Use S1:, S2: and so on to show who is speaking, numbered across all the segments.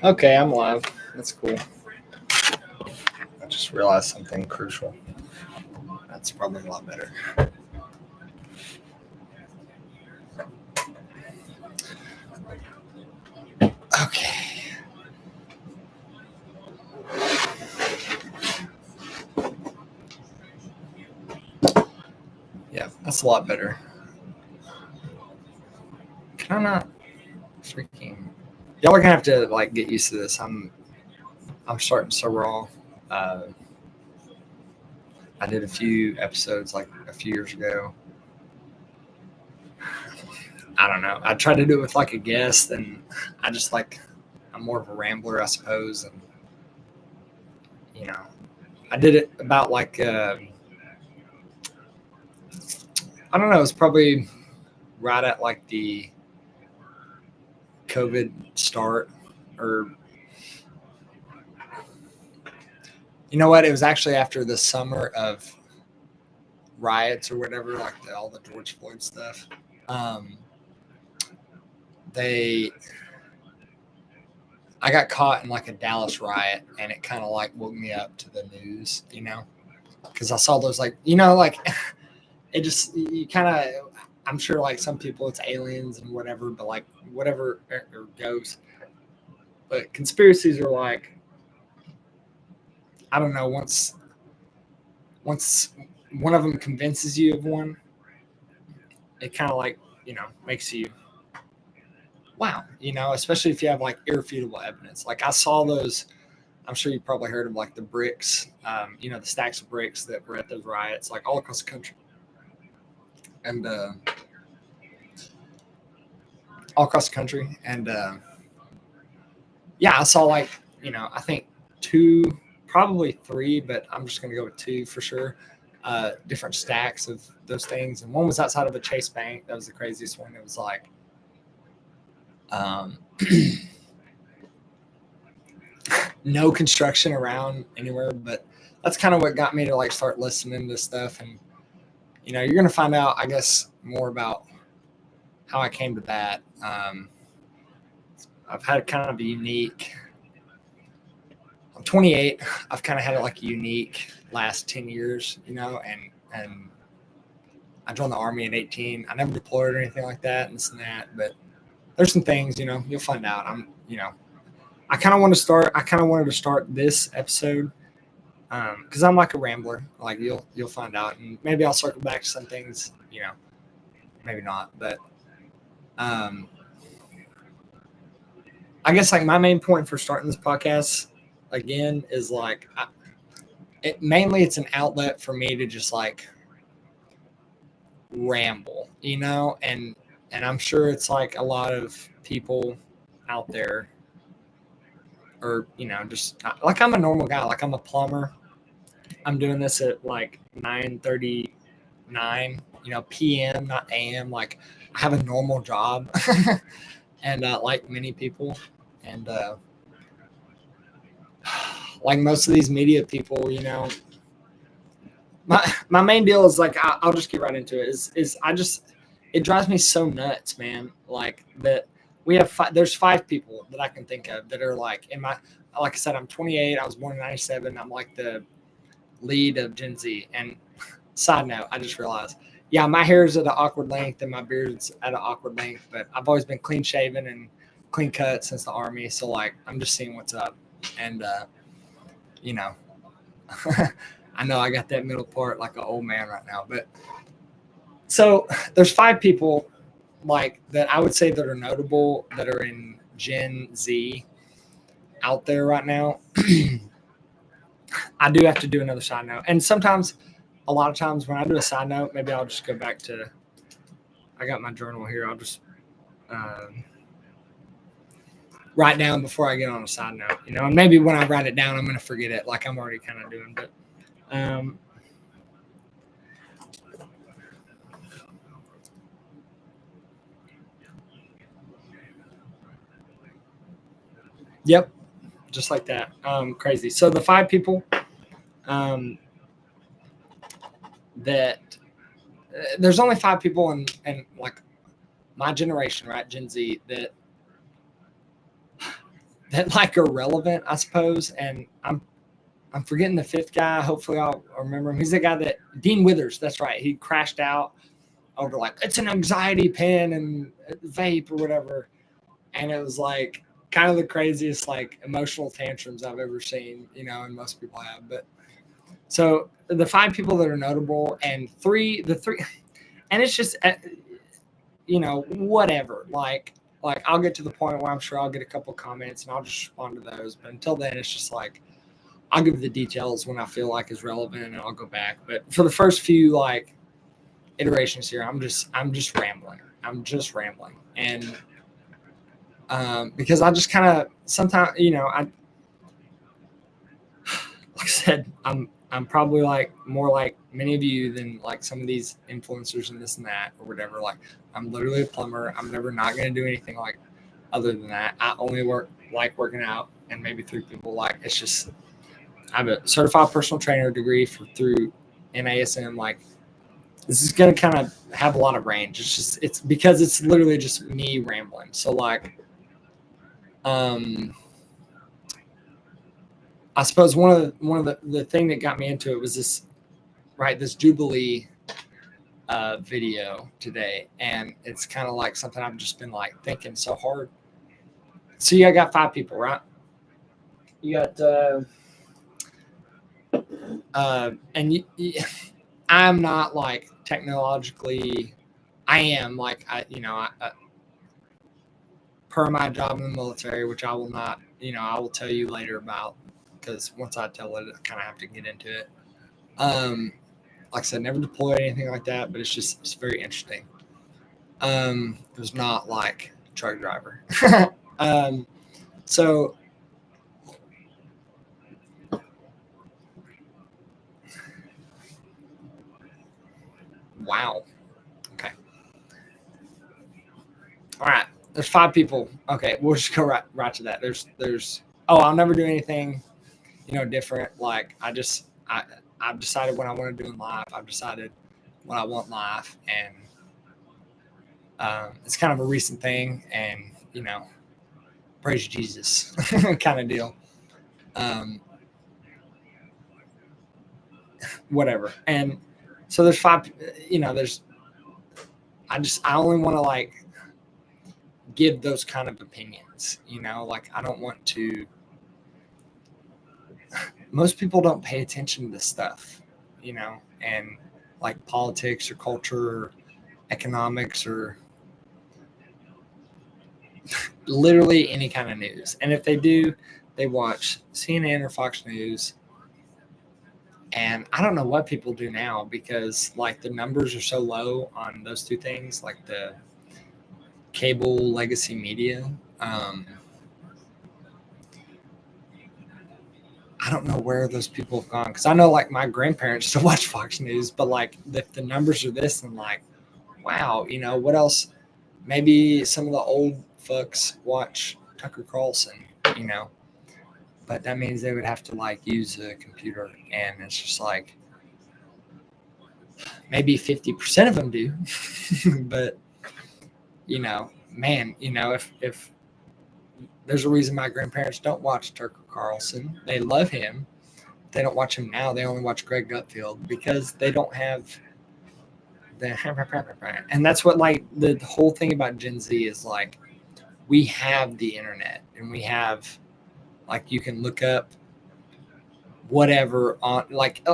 S1: Okay, I'm live. That's cool. I just realized something crucial. That's probably a lot better. Okay. Yeah, that's a lot better. Can I not freaking... Y'all are gonna have to like get used to this. I'm starting so raw. I did a few episodes like a few years ago. I don't know. I tried to do it with like a guest, and I just like I'm more of a rambler, I suppose, and I did it about like I don't know. It was probably right at like the COVID start, or you know what? It was actually after the summer of riots or whatever, like all the George Floyd stuff. I got caught in like a Dallas riot, and it kind of like woke me up to the news, because I saw those like like it just you kind of. I'm sure like some people it's aliens and whatever, but like whatever or ghosts. But conspiracies are like, I don't know, once one of them convinces you of one, it kind of like, makes you, wow, especially if you have like irrefutable evidence. Like I saw those, I'm sure you probably heard of like the bricks, the stacks of bricks that were at those riots, like all across the country. And all across the country. And yeah, I saw like, I think two, probably three, but I'm just going to go with two for sure. Different stacks of those things. And one was outside of a Chase Bank. That was the craziest one. It was like, no construction around anywhere, but that's kind of what got me to like start listening to stuff. And, you're going to find out, I guess, more about how I came to that. I've had kind of a unique, I'm 28. I've kind of had like a unique last 10 years, and I joined the Army at 18. I never deployed or anything like that and this and that, but there's some things, you'll find out. I kind of wanted to start this episode because I'm like a rambler. Like you'll find out, and maybe I'll circle back to some things, maybe not, but I guess like my main point for starting this podcast again is like mainly it's an outlet for me to just like ramble, and I'm sure it's like a lot of people out there, or just like I'm a normal guy, like I'm a plumber. I'm doing this at like 9:39, p.m., not a.m. Like I have a normal job, and like many people, and like most of these media people, my main deal is like I'll just get right into it. Is it drives me so nuts, man. Like that we have there's 5 people that I can think of that are like like I said, I'm 28. I was born in 97. I'm like the lead of Gen Z. And side note, I just realized, yeah, my hair is at an awkward length and my beard's at an awkward length, but I've always been clean shaven and clean cut since the Army. So like I'm just seeing what's up, and I know I got that middle part like an old man right now, but so there's 5 people like that I would say that are notable that are in Gen Z out there right now. I do have to do another side note, and sometimes, a lot of times when I do a side note, maybe I'll just go back to. I got my journal here. I'll just write down before I get on a side note, and maybe when I write it down, I'm going to forget it, like I'm already kind of doing. But yep, just like that. Crazy. So the 5 people that there's only 5 people in like my generation, right, Gen Z, that that like are relevant, I suppose. And I'm forgetting the fifth guy. Hopefully I'll remember him. He's the guy that Dean Withers. That's right. He crashed out over like it's an anxiety pen and vape or whatever, and it was like kind of the craziest like emotional tantrums I've ever seen. And most people have. But so the 5 people that are notable, and the three, and it's just whatever. Like I'll get to the point where I'm sure I'll get a couple comments and I'll just respond to those. But until then, it's just like I'll give the details when I feel like is relevant, and I'll go back. But for the first few like iterations here, I'm just rambling. And because I just kind of sometimes, like I said, I'm probably like more like many of you than like some of these influencers and this and that or whatever. Like I'm literally a plumber. I'm never not going to do anything like other than that. I only like working out, and maybe 3 people. Like it's just I have a certified personal trainer degree through NASM. Like this is going to kind of have a lot of range. It's because it's literally just me rambling. So like, I suppose one of the thing that got me into it was this Jubilee video today, and it's kind of like something I've just been like thinking so hard. So I got 5 people, right? You got and I'm not like technologically. I am like I per my job in the military, which I will not. I will tell you later about, because once I tell it, I kind of have to get into it. Like I said, never deployed anything like that, but it's very interesting. It was not like a truck driver. So wow. Okay. All right. There's 5 people. Okay, we'll just go right to that. There's I'll never do anything, different. Like I've decided what I want to do in life. I've decided what I want in life, and it's kind of a recent thing, and praise Jesus kind of deal. Whatever. And so there's 5. I only want to like give those kind of opinions. Like I don't want to. Most people don't pay attention to this stuff, and like politics or culture or economics or literally any kind of news. And if they do, they watch CNN or Fox News. And I don't know what people do now, because like the numbers are so low on those 2 things, like the cable legacy media. I don't know where those people have gone, because I know like my grandparents still watch Fox News, but like if the numbers are this, and like, wow, what else? Maybe some of the old fucks watch Tucker Carlson, but that means they would have to like use a computer, and it's just like maybe 50% of them do. But man, if there's a reason my grandparents don't watch Tucker Carlson. They love him. They don't watch him now. They only watch Greg Gutfeld, because they don't have the and that's what like the whole thing about Gen Z is like, we have the internet, and we have like you can look up whatever on like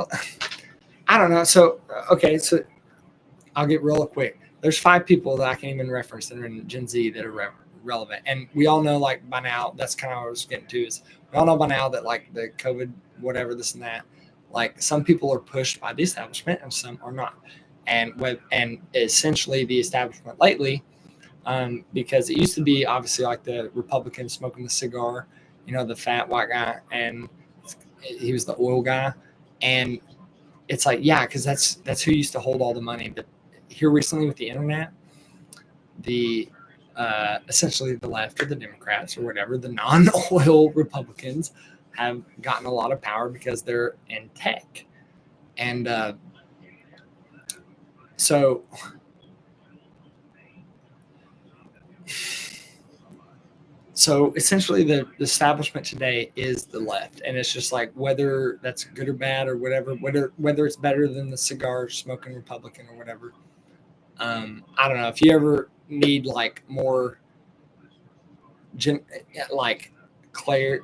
S1: I don't know. So okay, so I'll get real quick. There's 5 people that I can even reference that are in Gen Z that are relevant, and we all know like by now. That's kind of what I was getting to, is we all know by now that like the COVID whatever this and that, like some people are pushed by the establishment and some are not, and essentially the establishment lately, because it used to be obviously like the Republican smoking the cigar, the fat white guy, and he was the oil guy, and it's like, yeah, because that's who used to hold all the money. But here recently with the internet, the essentially the left, or the Democrats or whatever, the non-oil Republicans have gotten a lot of power because they're in tech. And so So essentially, the establishment today is the left, and it's just like whether that's good or bad or whatever, whether it's better than the cigar smoking Republican or whatever. I don't know if you ever need like more, like clear,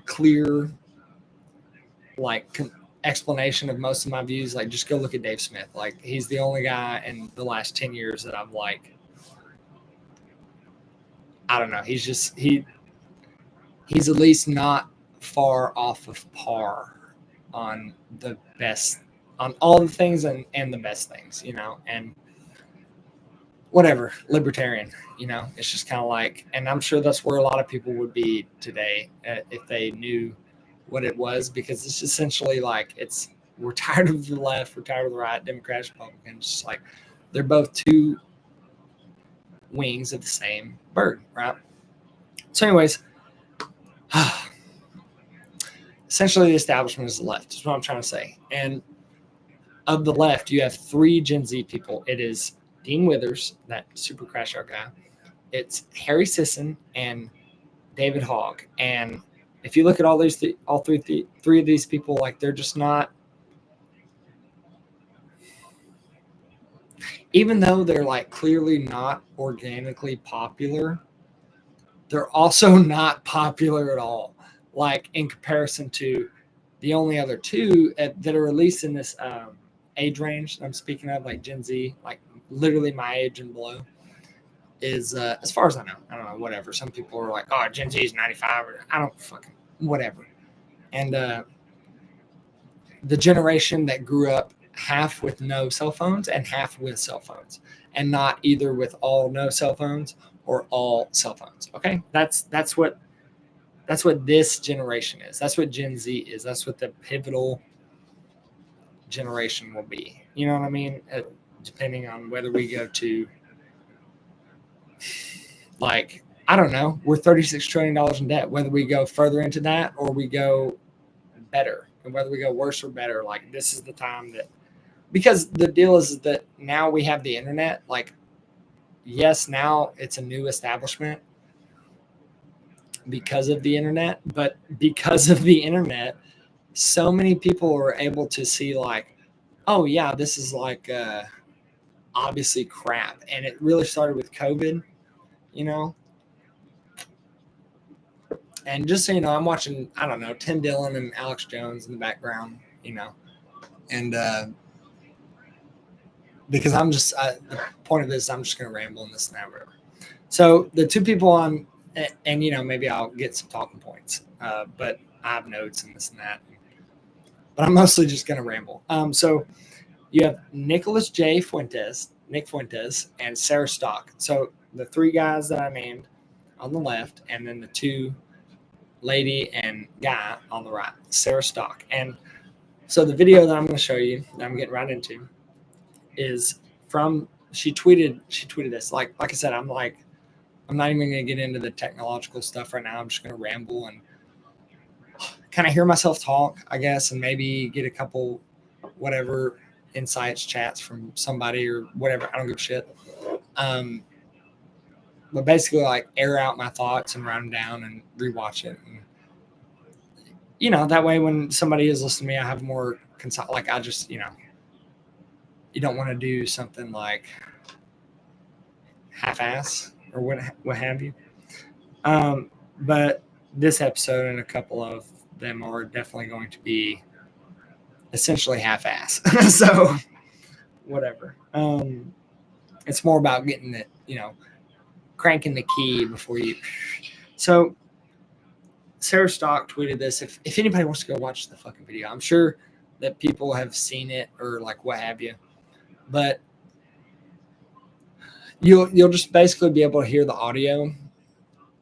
S1: like explanation of most of my views. Like just go look at Dave Smith. Like he's the only guy in the last 10 years that I'm like, I don't know. He's at least not far off of par on the best, on all the things and the best things, and whatever, libertarian, it's just kind of like, and I'm sure that's where a lot of people would be today if they knew what it was, because it's essentially like, we're tired of the left, we're tired of the right, Democrats, Republicans, just like they're both two wings of the same bird, right? So anyways, essentially the establishment is the left, is what I'm trying to say. And of the left, you have three Gen Z people. It is Dean Withers, that super crash out guy. It's Harry Sisson and David Hogg. And if you look at all three of these people, like they're just not, even though they're like clearly not organically popular, they're also not popular at all. Like in comparison to the only other two that are released in this age range I'm speaking of, like Gen Z, like literally my age and below, is as far as I don't know, whatever. Some people are like, oh, Gen Z is 95, or I don't fucking whatever. And the generation that grew up half with no cell phones and half with cell phones, and not either with all no cell phones or all cell phones. Okay, that's what this generation is. That's what Gen Z is. That's what the pivotal generation will be. You know what I mean? Depending on whether we go to, like, I don't know, we're $36 trillion in debt. Whether we go further into that or we go better, and whether we go worse or better, like this is the time that, because the deal is that now we have the internet. Like, yes, now it's a new establishment because of the internet, but because of the internet, so many people are able to see like, oh yeah, this is like obviously crap. And it really started with COVID, and just so you know, I'm watching, I don't know, Tim Dillon and Alex Jones in the background, and because the point of this, I'm just going to ramble in this and that, whatever. So the two people on, and maybe I'll get some talking points, but I have notes and this and that, but I'm mostly just going to ramble. So you have Nick Fuentes, and Sarah Stock. So the three guys that I named on the left, and then the two lady and guy on the right, Sarah Stock. And so the video that I'm going to show you, that I'm getting right into, is from, she tweeted this. Like I said, I'm not even going to get into the technological stuff right now. I'm just going to ramble and kind of hear myself talk, I guess, and maybe get a couple whatever insights, chats from somebody or whatever. I don't give a shit. But basically, like, air out my thoughts and write them down and rewatch it. And, that way when somebody is listening to me, I have more like, I just, you don't want to do something like half-ass or what have you. But this episode and a couple of them are definitely going to be essentially half-ass. So whatever. It's more about getting it, cranking the key before you. So Sarah Stock tweeted this. If anybody wants to go watch the fucking video, I'm sure that people have seen it or like what have you, but you'll just basically be able to hear the audio.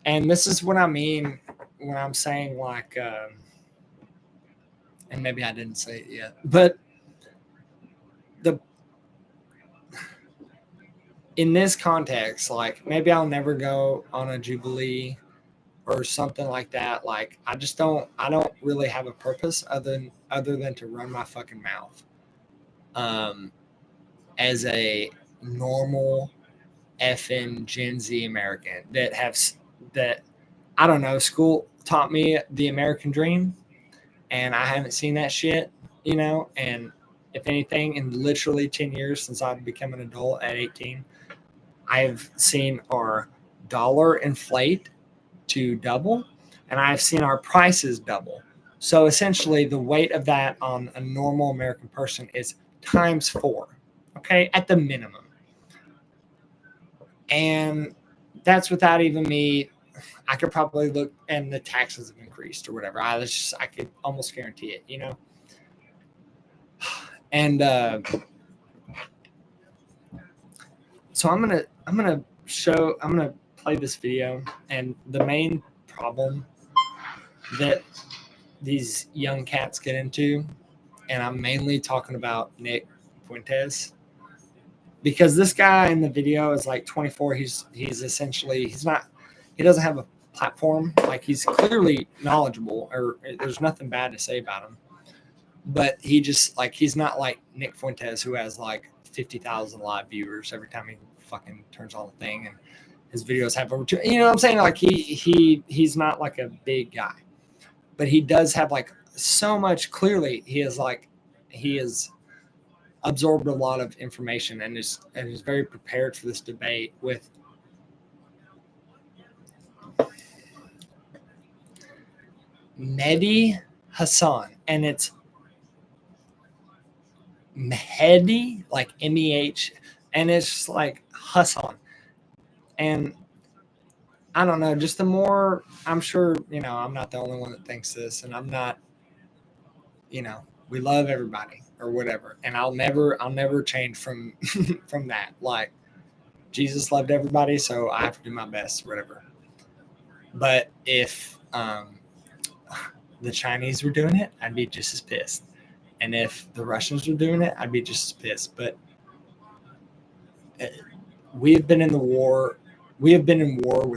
S1: And this is what I mean when I'm saying like, and maybe I didn't say it yet, but in this context, like maybe I'll never go on a Jubilee or something like that. Like I don't really have a purpose other than to run my fucking mouth. As a normal effing Gen Z American that I don't know, school taught me the American dream, and I haven't seen that shit, and if anything, in literally 10 years since I've become an adult at 18, I've seen our dollar inflate to double, and I've seen our prices double. So essentially, the weight of that on a normal American person is times four, okay, at the minimum. And that's without even me. I could probably look, and the taxes have increased or whatever. I could almost guarantee it. And so I'm gonna play this video, and the main problem that these young cats get into, and I'm mainly talking about Nick Fuentes, because this guy in the video is like 24. He's essentially he doesn't have a platform. Like, he's clearly knowledgeable, or there's nothing bad to say about him, but he's not like Nick Fuentes, who has like 50,000 live viewers every time he fucking turns on the thing, and his videos have over two. You know what I'm saying? Like, he's not like a big guy, but he does have like so much. Clearly, he is absorbed a lot of information, and is very prepared for this debate with Mehdi Hassan, and it's Mehdi, like MEH, and it's just like Hassan. And I don't know, just the more, I'm sure, I'm not the only one that thinks this, and I'm not, we love everybody or whatever, and I'll never change from from that. Like, Jesus loved everybody, so I have to do my best, whatever. But if the Chinese were doing it, I'd be just as pissed. And if the Russians were doing it, I'd be just as pissed. But we have been in war with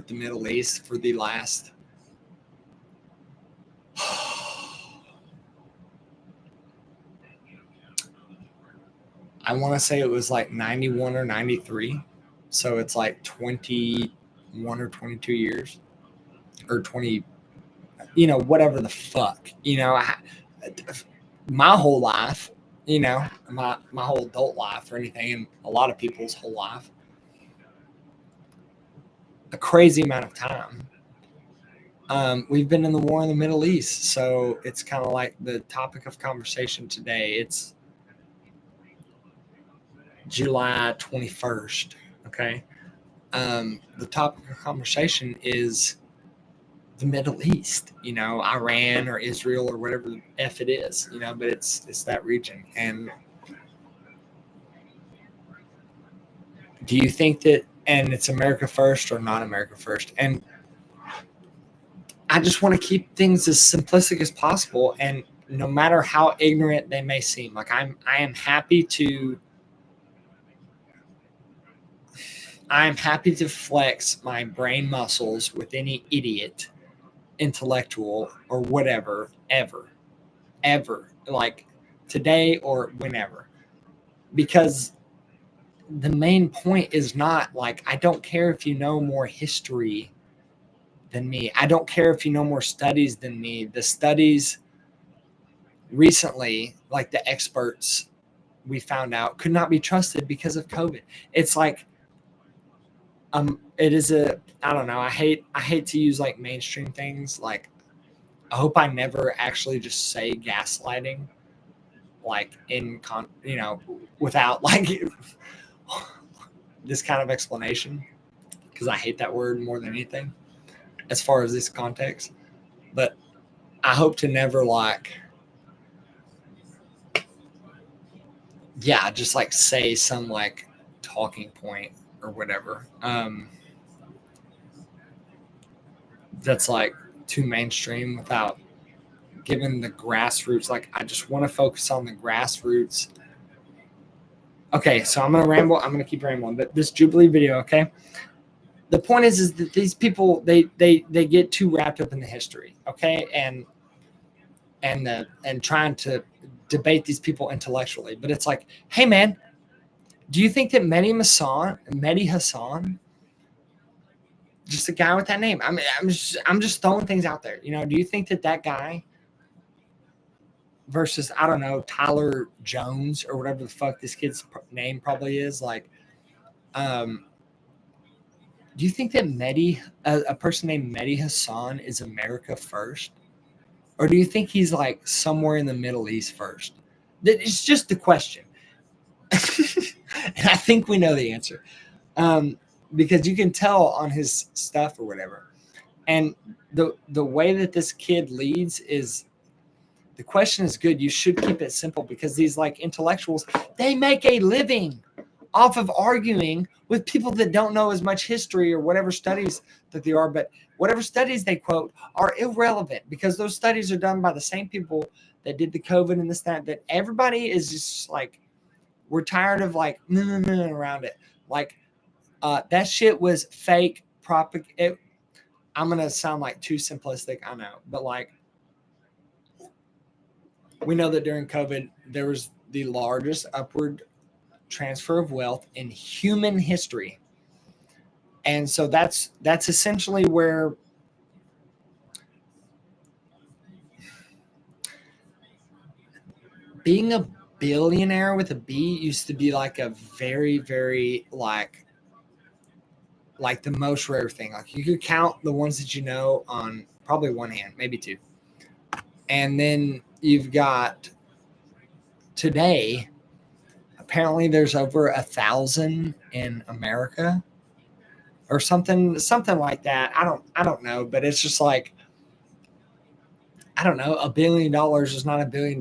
S1: the Middle East for the last I want to say it was like 91 or 93. So it's like 21 or 22 years or 20, whatever the fuck, my whole life, my whole adult life or anything, and a lot of people's whole life, a crazy amount of time. We've been in the war in the Middle East. So it's kind of like the topic of conversation today. It's July 21st. Okay. The topic of conversation is the Middle East, Iran or Israel or whatever the F it is, but it's that region. And do you think that, and it's America first or not America first? And I just want to keep things as simplistic as possible. And no matter how ignorant they may seem, like I am happy to flex my brain muscles with any idiot, intellectual, or whatever, ever, like today or whenever. Because the main point is not like, I don't care if you know more history than me. I don't care if you know more studies than me. The studies recently, like the experts we found out, could not be trusted because of COVID. It's like, it is I don't know. I hate to use like mainstream things. Like, I hope I never actually just say gaslighting, like without like this kind of explanation, because I hate that word more than anything as far as this context. But I hope to never just like say some like talking point or whatever that's like too mainstream without giving the grassroots. Like, I just want to focus on the grassroots. Okay, so I'm gonna ramble. I'm gonna keep rambling. But this Jubilee video, okay. The point is that these people they get too wrapped up in the history, okay, and trying to debate these people intellectually. But it's like, hey man, do you think that Mehdi Hassan just a guy with that name. I mean, I'm just throwing things out there. You know, do you think that guy versus, I don't know, Tyler Jones or whatever the fuck this kid's name probably is, like, do you think that a person named Mehdi Hassan is America first? Or do you think he's like somewhere in the Middle East first? It's just the question. And I think we know the answer. Because you can tell on his stuff or whatever. And the way that this kid leads is, the question is good. You should keep it simple, because these like intellectuals, they make a living off of arguing with people that don't know as much history or whatever studies that they are, but whatever studies they quote are irrelevant, because those studies are done by the same people that did the COVID and this, that everybody is just like, we're tired of like around it. Like, that shit was fake propaganda. I'm going to sound like too simplistic, I know, but like, we know that during COVID, there was the largest upward transfer of wealth in human history. And so that's essentially where being a billionaire with a B used to be like a very, very like the most rare thing. Like, you could count the ones that you know on probably one hand, maybe two. And then you've got today, apparently there's over 1,000 in America or something like that. I don't know, but it's just like, I don't know, $1 billion is not $1 billion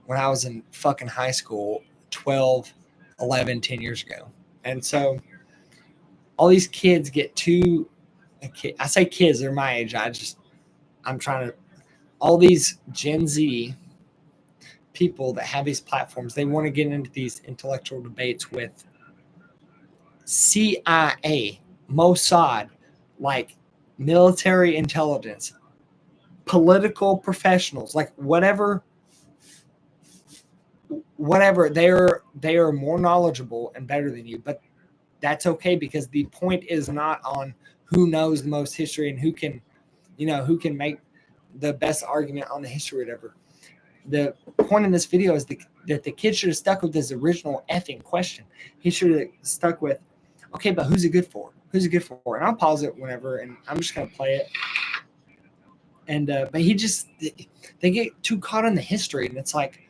S1: when I was in fucking high school 12, 11, 10 years ago. And so all these kids get too, I say kids, they're my age. I'm trying to, all these Gen Z people that have these platforms, they want to get into these intellectual debates with CIA, Mossad, like military intelligence, political professionals, like whatever they are more knowledgeable and better than you. But that's okay, because the point is not on who knows the most history and who can make the best argument on the history or whatever. The point in this video is that the kid should have stuck with his original effing question. He should have stuck with, okay, but who's it good for? Who's it good for? And I'll pause it whenever, and I'm just going to play it. And but they get too caught in the history, and it's like,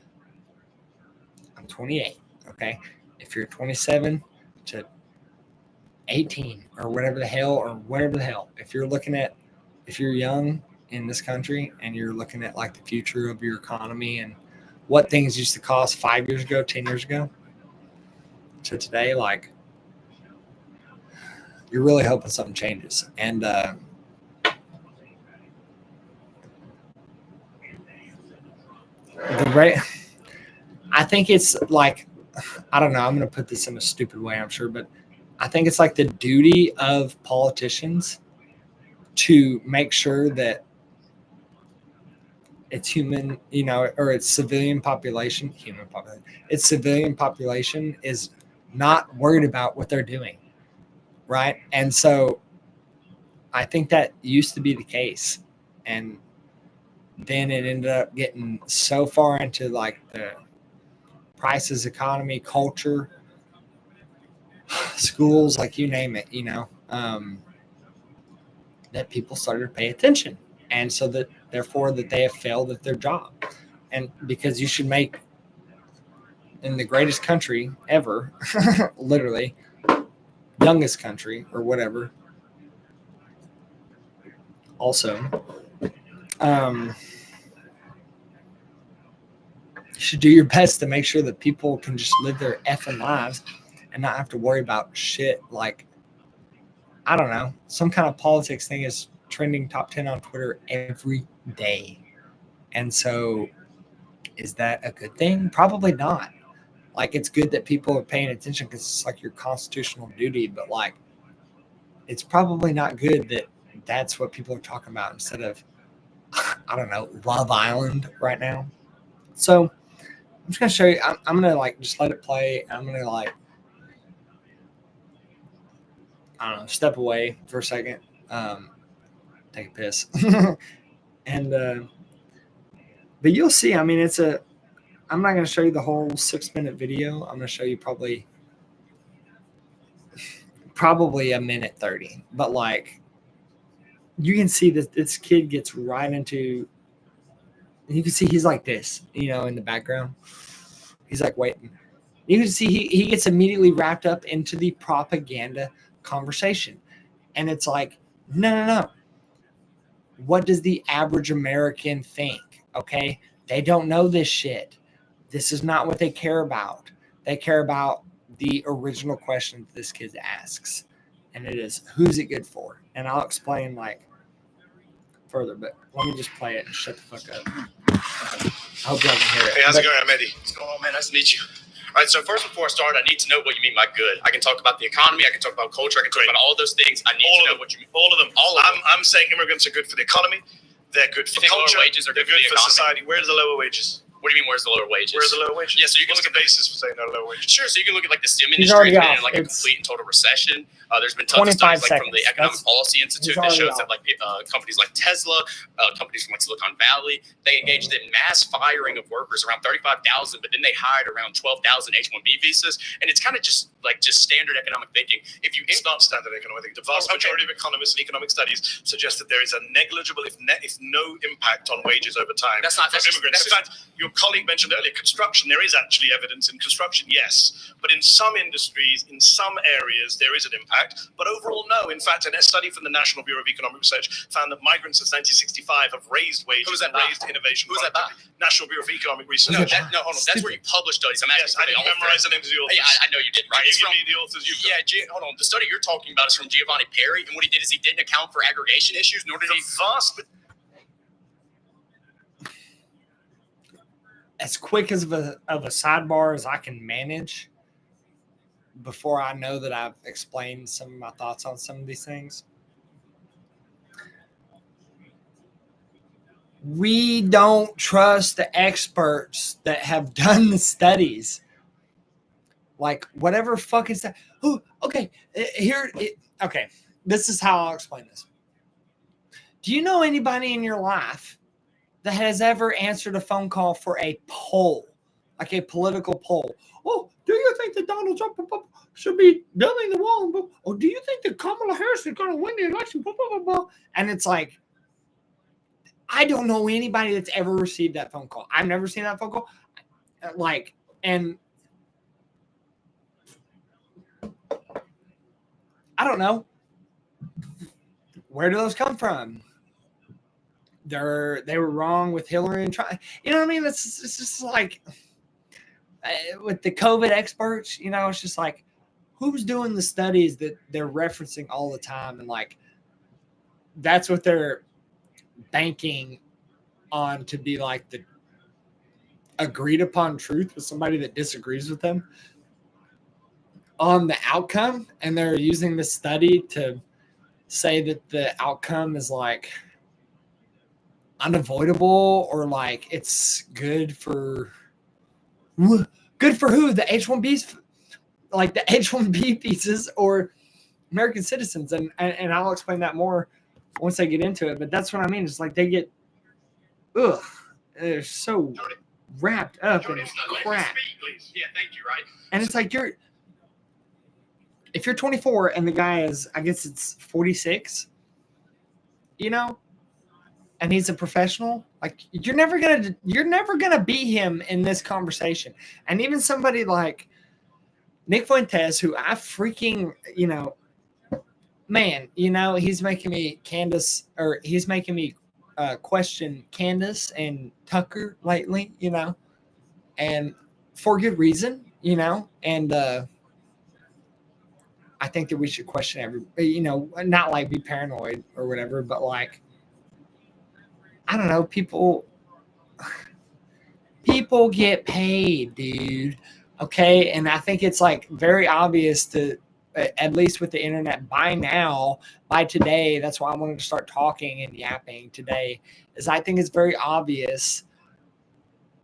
S1: I'm 28, okay? If you're 27 to 18 or whatever the hell, if you're young in this country and you're looking at like the future of your economy and what things used to cost 5 years ago, 10 years ago to today, like, you're really hoping something changes. And I think it's like, I don't know, I'm going to put this in a stupid way, I'm sure, but I think it's like the duty of politicians to make sure that it's human, or it's civilian population is not worried about what they're doing, right? And so I think that used to be the case, and then it ended up getting so far into like the prices, economy, culture, schools, like you name it, that people started to pay attention. And so that therefore that they have failed at their job. And because you should make, in the greatest country ever, literally youngest country or whatever, also, you should do your best to make sure that people can just live their effing lives and not have to worry about shit like, I don't know, some kind of politics thing is trending top 10 on Twitter every day. And so is that a good thing? Probably not. Like, it's good that people are paying attention because it's like your constitutional duty, but like, it's probably not good that that's what people are talking about instead of, I don't know, Love Island right now. So I'm just going to show you, I'm going to like, just let it play. I'm going to like, I don't know, step away for a second, take a piss, and but you'll see. I mean, I'm not going to show you the whole 6-minute video. I'm going to show you probably a minute 30. But like, you can see that this kid gets right into. You can see he's like this, in the background. He's like waiting. You can see he gets immediately wrapped up into the propaganda conversation. And it's like, no. What does the average American think? Okay? They don't know this shit. This is not what they care about. They care about the original question that this kid asks. And it is, who's it good for? And I'll explain like further, but let me just play it and shut the fuck up. I hope y'all can hear it.
S2: Hey, how's it going? I'm Eddie. What's going on, man? Nice to meet you. All right, so first, before I start, I need to know what you mean by good. I can talk about the economy, I can talk about culture, I can talk about all those things. I need to know what you mean. All of them. I'm saying immigrants are good for the economy. They're good for culture. Lower wages are good for society. Where's the lower wages? What do you mean, where's the lower wages? Where's the lower wages? Yeah, so you can look at the basis for saying no lower wages. Sure, so you can look at like the STEM industry has been in like a complete and total recession. There's been tons of studies like from the Economic Policy Institute that shows that like companies like Tesla, companies from like Silicon Valley, they engaged in mass firing of workers, around 35,000, but then they hired around 12,000 H-1B visas, and it's kind of just standard economic thinking. If you start standard economic thinking, the vast majority of economists and economic studies suggest that there is a negligible, if no impact on wages over time. That's not immigrants. In fact, your colleague mentioned earlier, construction. There is actually evidence in construction, yes, but in some industries, in some areas, there is an impact. But overall, no. In fact, a study from the National Bureau of Economic Research found that migrants since 1965 have raised wages and raised innovation. Who's that by? National Bureau of Economic Research. No, hold on. That's where you publish studies. I'm asking. Yes, I didn't memorize the names of the authors. Hey, I know you did, right? Give me the authors you've done. Yeah, hold on. The study you're talking about is from Giovanni Perry, and what he did is he didn't account for aggregation issues, nor did he.
S1: As quick as of a sidebar as I can manage before I know that I've explained some of my thoughts on some of these things. We don't trust the experts that have done the studies. Like whatever fucking stuff. Oh, okay. Okay. This is how I'll explain this. Do you know anybody in your life that has ever answered a phone call for a poll, like a political poll? Oh, do you think that Donald Trump should be building the wall? Or do you think that Kamala Harris is going to win the election? And it's like, I don't know anybody that's ever received that phone call. I've never seen that phone call. And I don't know. Where do those come from? They were wrong with Hillary and Trump. You know what I mean? It's just like with the COVID experts, it's just like, who's doing the studies that they're referencing all the time? And like, that's what they're banking on to be like the agreed upon truth with somebody that disagrees with them on the outcome. And they're using this study to say that the outcome is like unavoidable or like it's good for who? The H-1Bs, like the H-1B visas or American citizens. And I'll explain that more once I get into it. But that's what I mean. It's like they get, they're so wrapped up in crap.
S2: Yeah, thank you, right?
S1: And it's like if you're 24 and the guy is, I guess it's 46, and he's a professional, like you're never gonna beat him in this conversation. And even somebody like Nick Fuentes, who I freaking, man, he's making me question Candace and Tucker lately, and for good reason, and I think that we should question not like be paranoid or whatever, but like, I don't know, people get paid, dude. Okay. And I think it's like very obvious to, at least with the internet by today, that's why I wanted to start talking and yapping today, is I think it's very obvious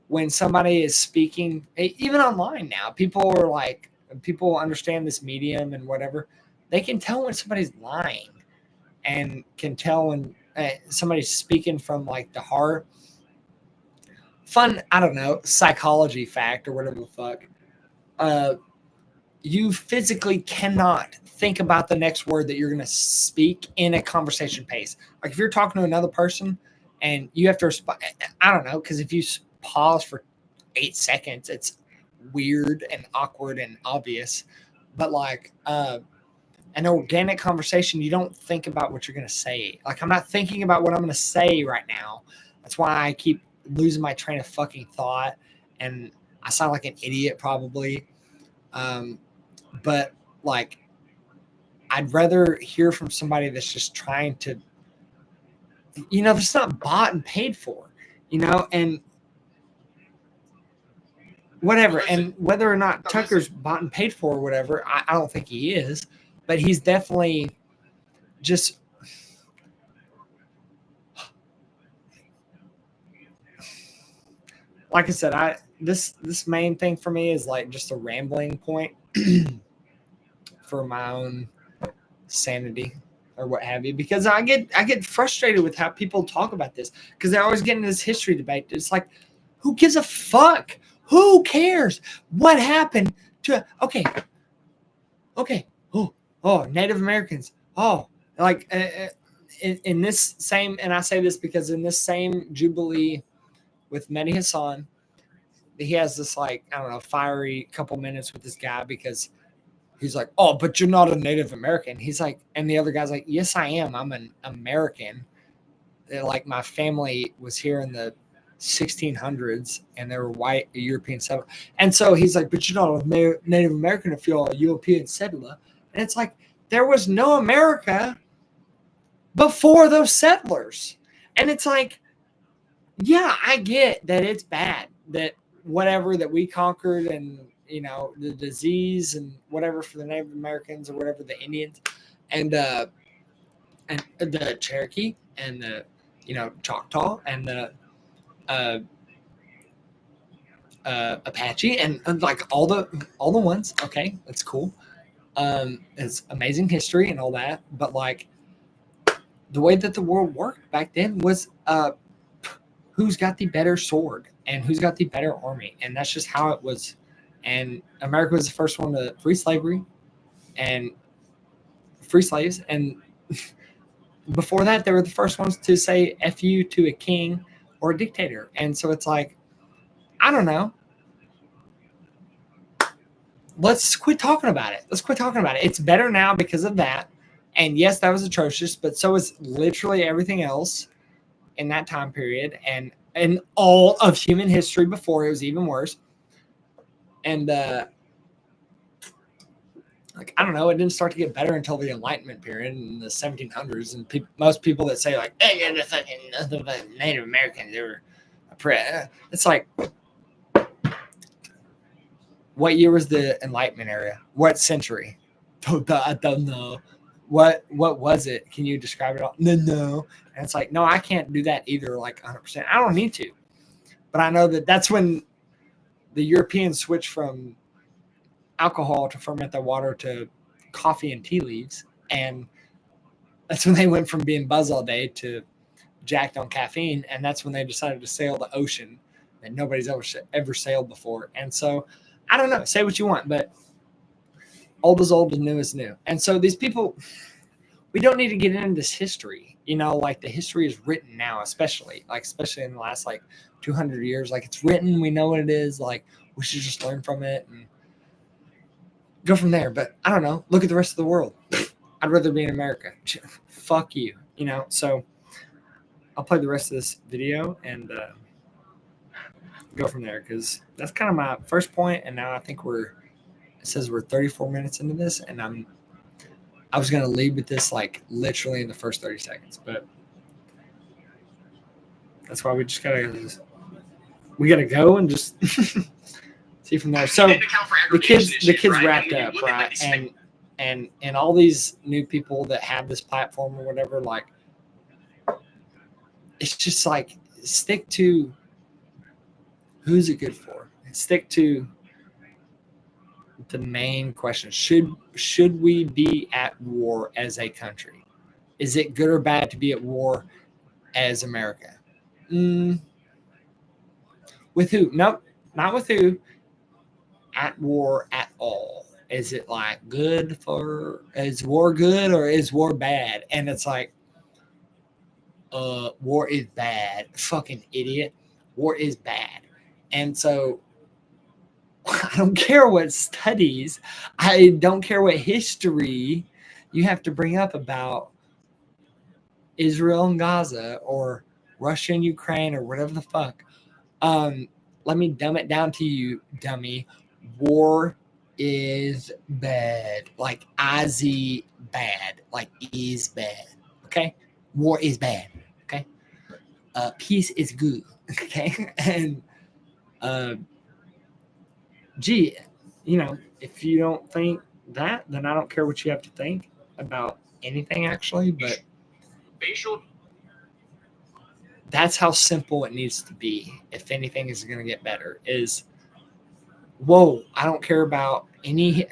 S1: when somebody is speaking, even online now, people understand this medium and whatever. they can tell when somebody's lying and can tell when somebody's speaking from like the heart. Fun, I don't know, psychology fact or whatever the fuck. You physically cannot think about the next word that you're going to speak in a conversation pace. Like if you're talking to another person and you have to respond, I don't know, because if you pause for 8 seconds, it's weird and awkward and obvious. But like an organic conversation, you don't think about what you're going to say. Like I'm not thinking about what I'm going to say right now. That's why I keep losing my train of fucking thought and I sound like an idiot probably. But like, I'd rather hear from somebody that's just trying to, that's not bought and paid for, and whatever. And whether or not Tucker's bought and paid for or whatever, I don't think he is, but he's definitely just, like I said, this main thing for me is like just a rambling point for my own sanity or what have you, because I get frustrated with how people talk about this because they always get into this history debate. It's like, who gives a fuck? Who cares what happened to Native Americans? Like in this same, and I say this because in this same Jubilee with Mehdi Hassan, he has this like, I don't know, fiery couple minutes with this guy because he's like, oh, but you're not a Native American. He's like, and the other guy's like, yes, I am. I'm an American. Like my family was here in the 1600s and they were white European settlers. And so he's like, but you're not a Native American if you're a European settler. And it's like, there was no America before those settlers. And it's like, yeah, I get that it's bad that whatever that we conquered and, the disease and whatever for the Native Americans or whatever, the Indians and the Cherokee and the, Choctaw and the Apache and like all the ones. Okay, that's cool. It's amazing history and all that. But like the way that the world worked back then was who's got the better sword and who's got the better army. And that's just how it was. And America was the first one to free slavery and free slaves. And before that, they were the first ones to say F you to a king or a dictator. And so it's like, I don't know. Let's quit talking about it. It's better now because of that. And yes, that was atrocious, but so is literally everything else in that time period and all of human history before it was even worse. And like, I don't know, it didn't start to get better until the Enlightenment period in the 1700s. And most people that say like, hey, yeah, the fucking Native Americans, they were it's like, what year was the Enlightenment era? What century? I don't know. What was it? Can you describe it all? No. And it's like, no, I can't do that either. Like 100%. I don't need to. But I know that that's when the Europeans switched from alcohol to ferment the water to coffee and tea leaves. And that's when they went from being buzzed all day to jacked on caffeine. And that's when they decided to sail the ocean that nobody's ever sailed before. And so, I don't know, say what you want, but old is old and new is new. And so these people, we don't need to get into this history. Like the history is written now, especially in the last like 200 years. Like it's written, we know what it is. Like we should just learn from it and go from there. But I don't know. Look at the rest of the world. I'd rather be in America. Fuck you. So I'll play the rest of this video and go from there because that's kind of my first point. And now I think it says we're 34 minutes into this, and I was going to lead with this like literally in the first 30 seconds, but that's why we gotta go and just see from there. So the kids wrapped up, right? And all these new people that have this platform or whatever, like it's just like stick to who's it good for. Stick to the main question. Should we be at war as a country? Is it good or bad to be at war as America? With who? Nope, not with who. At war at all. Is it like good for, is war good or is war bad? And it's like, war is bad. Fucking idiot. War is bad. And so I don't care what studies, I don't care what history you have to bring up about Israel and Gaza or Russia and Ukraine or whatever the fuck. Let me dumb it down to you, dummy. War is bad. Like Izzy bad. Like is bad. Okay? War is bad. Okay? Peace is good. Okay? And gee, if you don't think that, then I don't care what you have to think about anything actually, but that's how simple it needs to be. If anything is going to get better is, whoa, I don't care about any,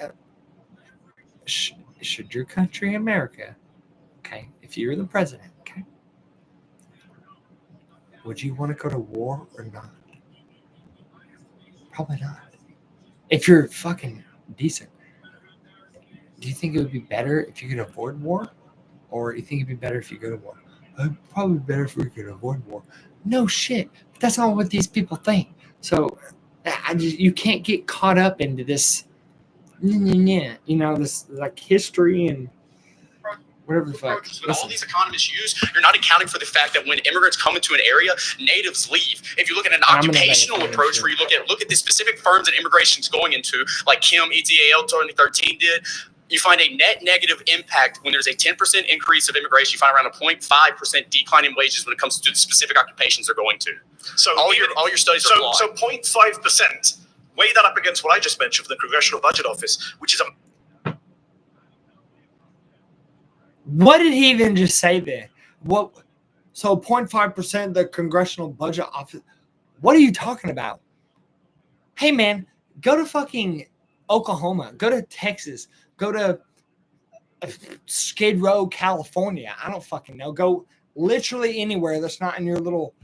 S1: should your country, America, okay, if you're the president, okay, would you want to go to war or not? Probably not. If you're fucking decent, do you think it would be better if you could avoid war? Or do you think it'd be better if you go to war? Probably better if we could avoid war. No shit. That's not what these people think. So you can't get caught up into this, this like history and whatever the fuck.
S2: All these economists use, you're not accounting for the fact that when immigrants come into an area, natives leave. If you look at an occupational approach where you look at the specific firms that immigration's going into, like Kim ETAL 2013 did, you find a net negative impact when there's a 10% increase of immigration. You find around a 0.5% decline in wages when it comes to the specific occupations they're going to. So all your studies are flawed.
S3: So 0.5%. Weigh that up against what I just mentioned for the Congressional Budget Office, which is a.
S1: What did he even just say there? What? So 0.5% the Congressional Budget Office. What are you talking about? Hey man, go to fucking Oklahoma. Go to Texas. Go to Skid Row, California. I don't fucking know. Go literally anywhere that's not in your little,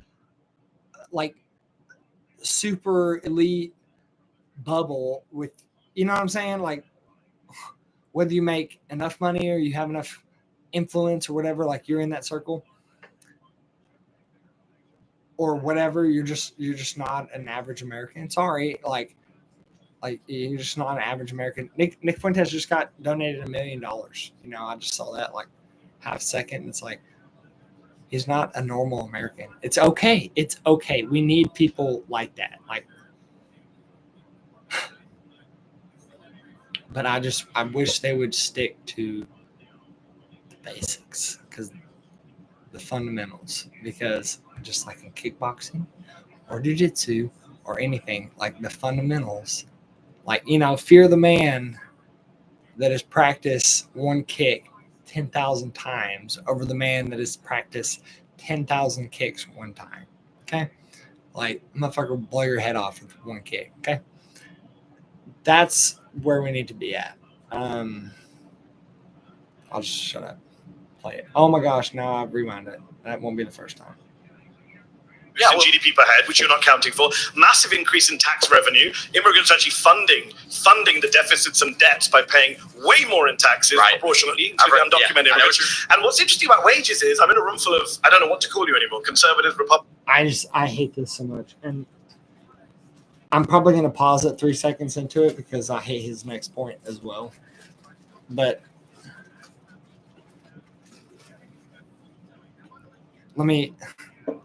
S1: like, super elite bubble with, you know what I'm saying? Like, whether you make enough money or you have enough influence or whatever, like you're in that circle or whatever, you're just not an average American. Sorry, like you're just not an average American. Nick Fuentes just got donated $1 million. I just saw that like half second. It's like, he's not a normal American. It's okay. It's okay. We need people like that. Like, but I wish they would stick to the basics, because the fundamentals, because just like in kickboxing or jiu-jitsu or anything, like the fundamentals, like, fear the man that has practiced one kick 10,000 times over the man that has practiced 10,000 kicks one time. Okay. Like, motherfucker will blow your head off with one kick. Okay. That's where we need to be at. I'll just shut up. Play it. Oh my gosh. Now I've rewinded it. That won't be the first time.
S3: Yeah, GDP per head, which you're not counting for. Massive increase in tax revenue. Immigrants actually funding the deficits and debts by paying way more in taxes proportionately to the undocumented immigrants. And what's interesting about wages is I'm in a room full of, I don't know what to call you anymore, conservatives, Republicans.
S1: I hate this so much. And I'm probably going to pause it 3 seconds into it because I hate his next point as well. But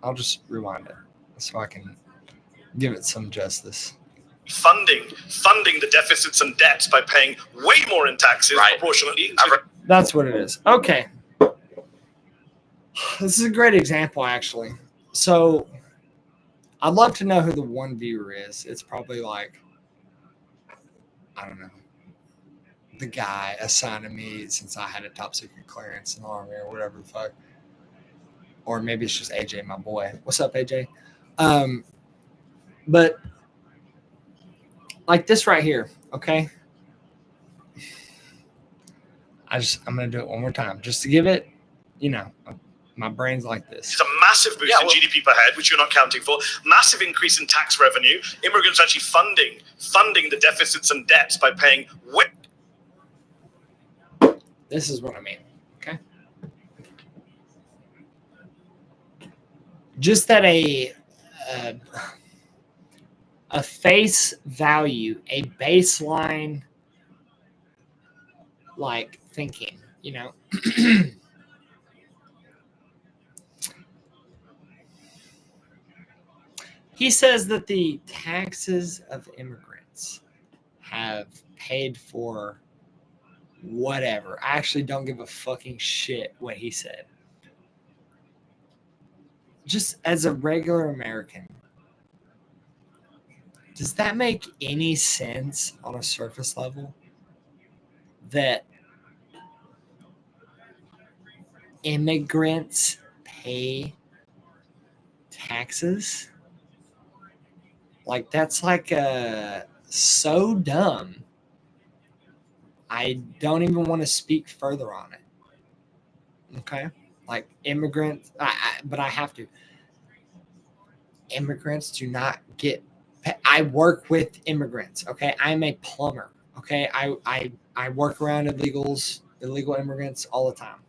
S1: I'll just rewind it so I can give it some justice.
S3: Funding the deficits and debts by paying way more in taxes proportionately.
S1: That's what it is. Okay. This is a great example, actually. So I'd love to know who the one viewer is. It's probably like, I don't know, the guy assigning me since I had a top secret clearance in the Army or whatever the fuck. Or maybe it's just AJ, my boy. What's up, AJ? But like this right here, okay? I'm gonna do it one more time just to give it, my brain's like this.
S3: It's a massive boost in GDP per head, which you're not counting for. Massive increase in tax revenue. Immigrants actually funding the deficits and debts by paying way.
S1: This is what I mean. Okay. Just that a face value, a baseline, like thinking, He says that the taxes of immigrants have paid for whatever. I actually don't give a fucking shit what he said. Just as a regular American, does that make any sense on a surface level that immigrants pay taxes? Like, that's like so dumb. I don't even want to speak further on it. Okay? Like, immigrants, but I have to. Immigrants do not get. I work with immigrants. Okay, I'm a plumber. Okay, I work around illegal immigrants all the time.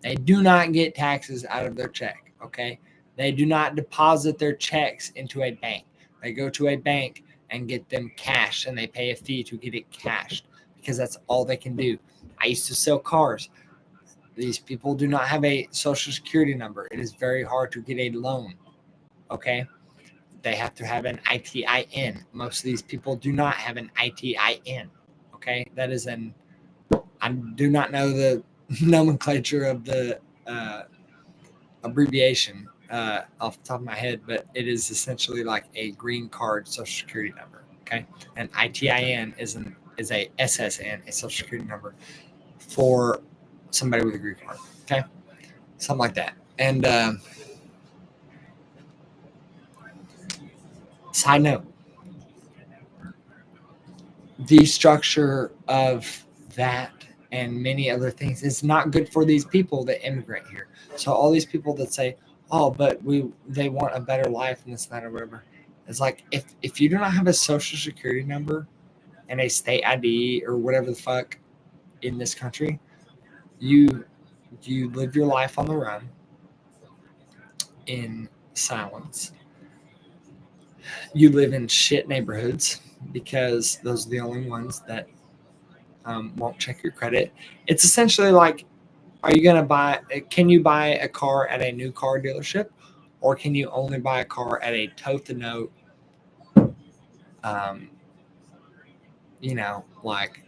S1: They do not get taxes out of their check. Okay, they do not deposit their checks into a bank. They go to a bank and get them cashed, and they pay a fee to get it cashed because that's all they can do. I used to sell cars. These people do not have a social security number. It is very hard to get a loan. Okay, they have to have an ITIN. Most of these people do not have an ITIN. Okay, that is I do not know the nomenclature of the abbreviation off the top of my head, but it is essentially like a green card social security number. Okay, an ITIN is a SSN, a social security number for somebody with a green card. Okay, something like that. And side note, the structure of that and many other things is not good for these people that immigrate here. So all these people that say, oh, but they want a better life and this, that, or whatever. It's like, if you do not have a social security number and a state ID or whatever the fuck in this country, you live your life on the run in silence. You live in shit neighborhoods because those are the only ones that won't check your credit. It's essentially like, can you buy a car at a new car dealership, or can you only buy a car at a tote-the-note, like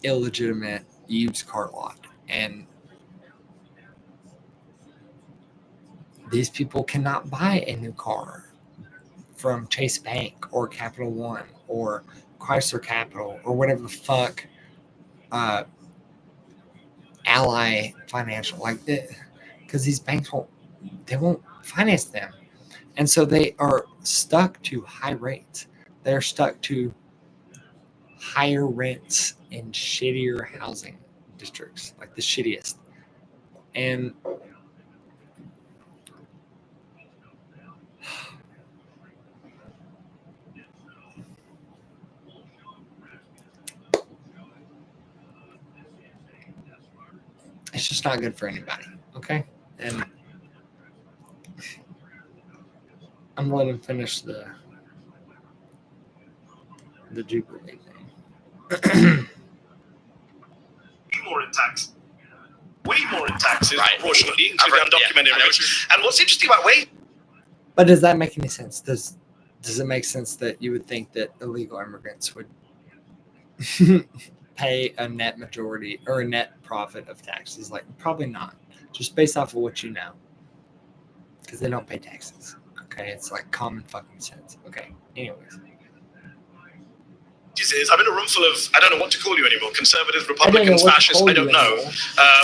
S1: illegitimate used car lot? And these people cannot buy a new car from Chase Bank or Capital One or Chrysler Capital or whatever the fuck, Ally Financial, like that, because these banks won't finance them, and so they are stuck to high rates. They're stuck to higher rents in shittier housing districts, like the shittiest. And it's just not good for anybody. Okay, and I'm going to let him finish the Jubilee thing.
S3: More in tax. Way more in taxes,
S2: Right.
S3: proportionately, into the undocumented immigrants. And what's interesting about
S1: But does that make any sense? Does it make sense that you would think that illegal immigrants would pay a net majority or a net profit of taxes? Like, probably not. Just based off of what you know. Because they don't pay taxes. Okay, it's like common fucking sense. Okay, anyways.
S3: I'm in a room full of, I don't know what to call you anymore, conservatives, Republicans, fascists, I don't know.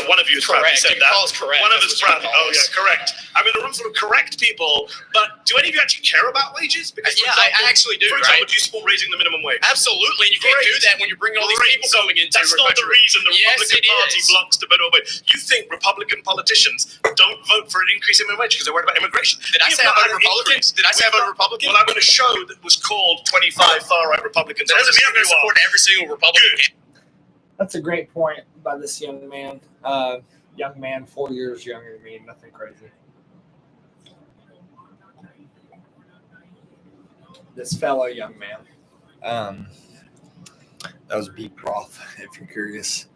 S3: One of you has proudly said that. One of us proudly, correct. I'm in a room full of correct people, but do any of you actually care about wages? Because
S2: I actually do,
S3: For example, do you support raising the minimum wage?
S2: Absolutely, and you can't do that when you're bringing all these people coming into
S3: That's not the reason the Republican Party blocks the minimum wage. You think Republican politicians don't vote for an increase in minimum wage because they're worried about immigration?
S2: Did I say I voted Republican? Did I say I voted Republican?
S3: Well, I'm going to show that was called 25 far-right Republicans.
S2: That doesn't mean I'm going to support every single Republican.
S1: That's a great point by this young man. 4 years younger than me, nothing crazy. This fellow young man. That was beef broth, if you're curious.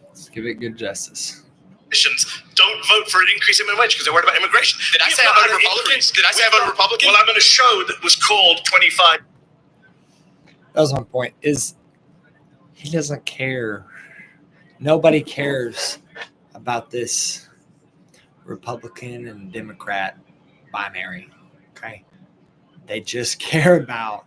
S1: Let's give it good justice.
S3: Don't vote for an increase in minimum wage because they're worried about immigration.
S2: Did I say I voted Republican? Did I say I voted Republican?
S3: Well, I'm going to show that was called 25.
S1: That was my point. Is he doesn't care. Nobody cares about this Republican and Democrat binary. Okay. They just care about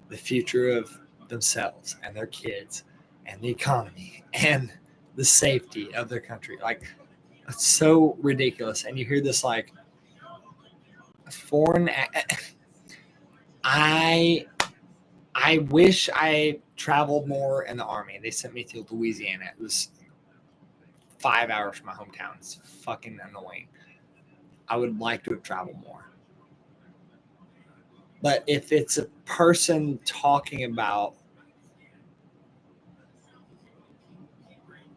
S1: the future of themselves and their kids and the economy and the safety of their country. Like, it's so ridiculous. And you hear this like foreign. I wish I traveled more in the Army. They sent me to Louisiana. It was 5 hours from my hometown. It's fucking annoying. I would like to have traveled more. But if it's a person talking about,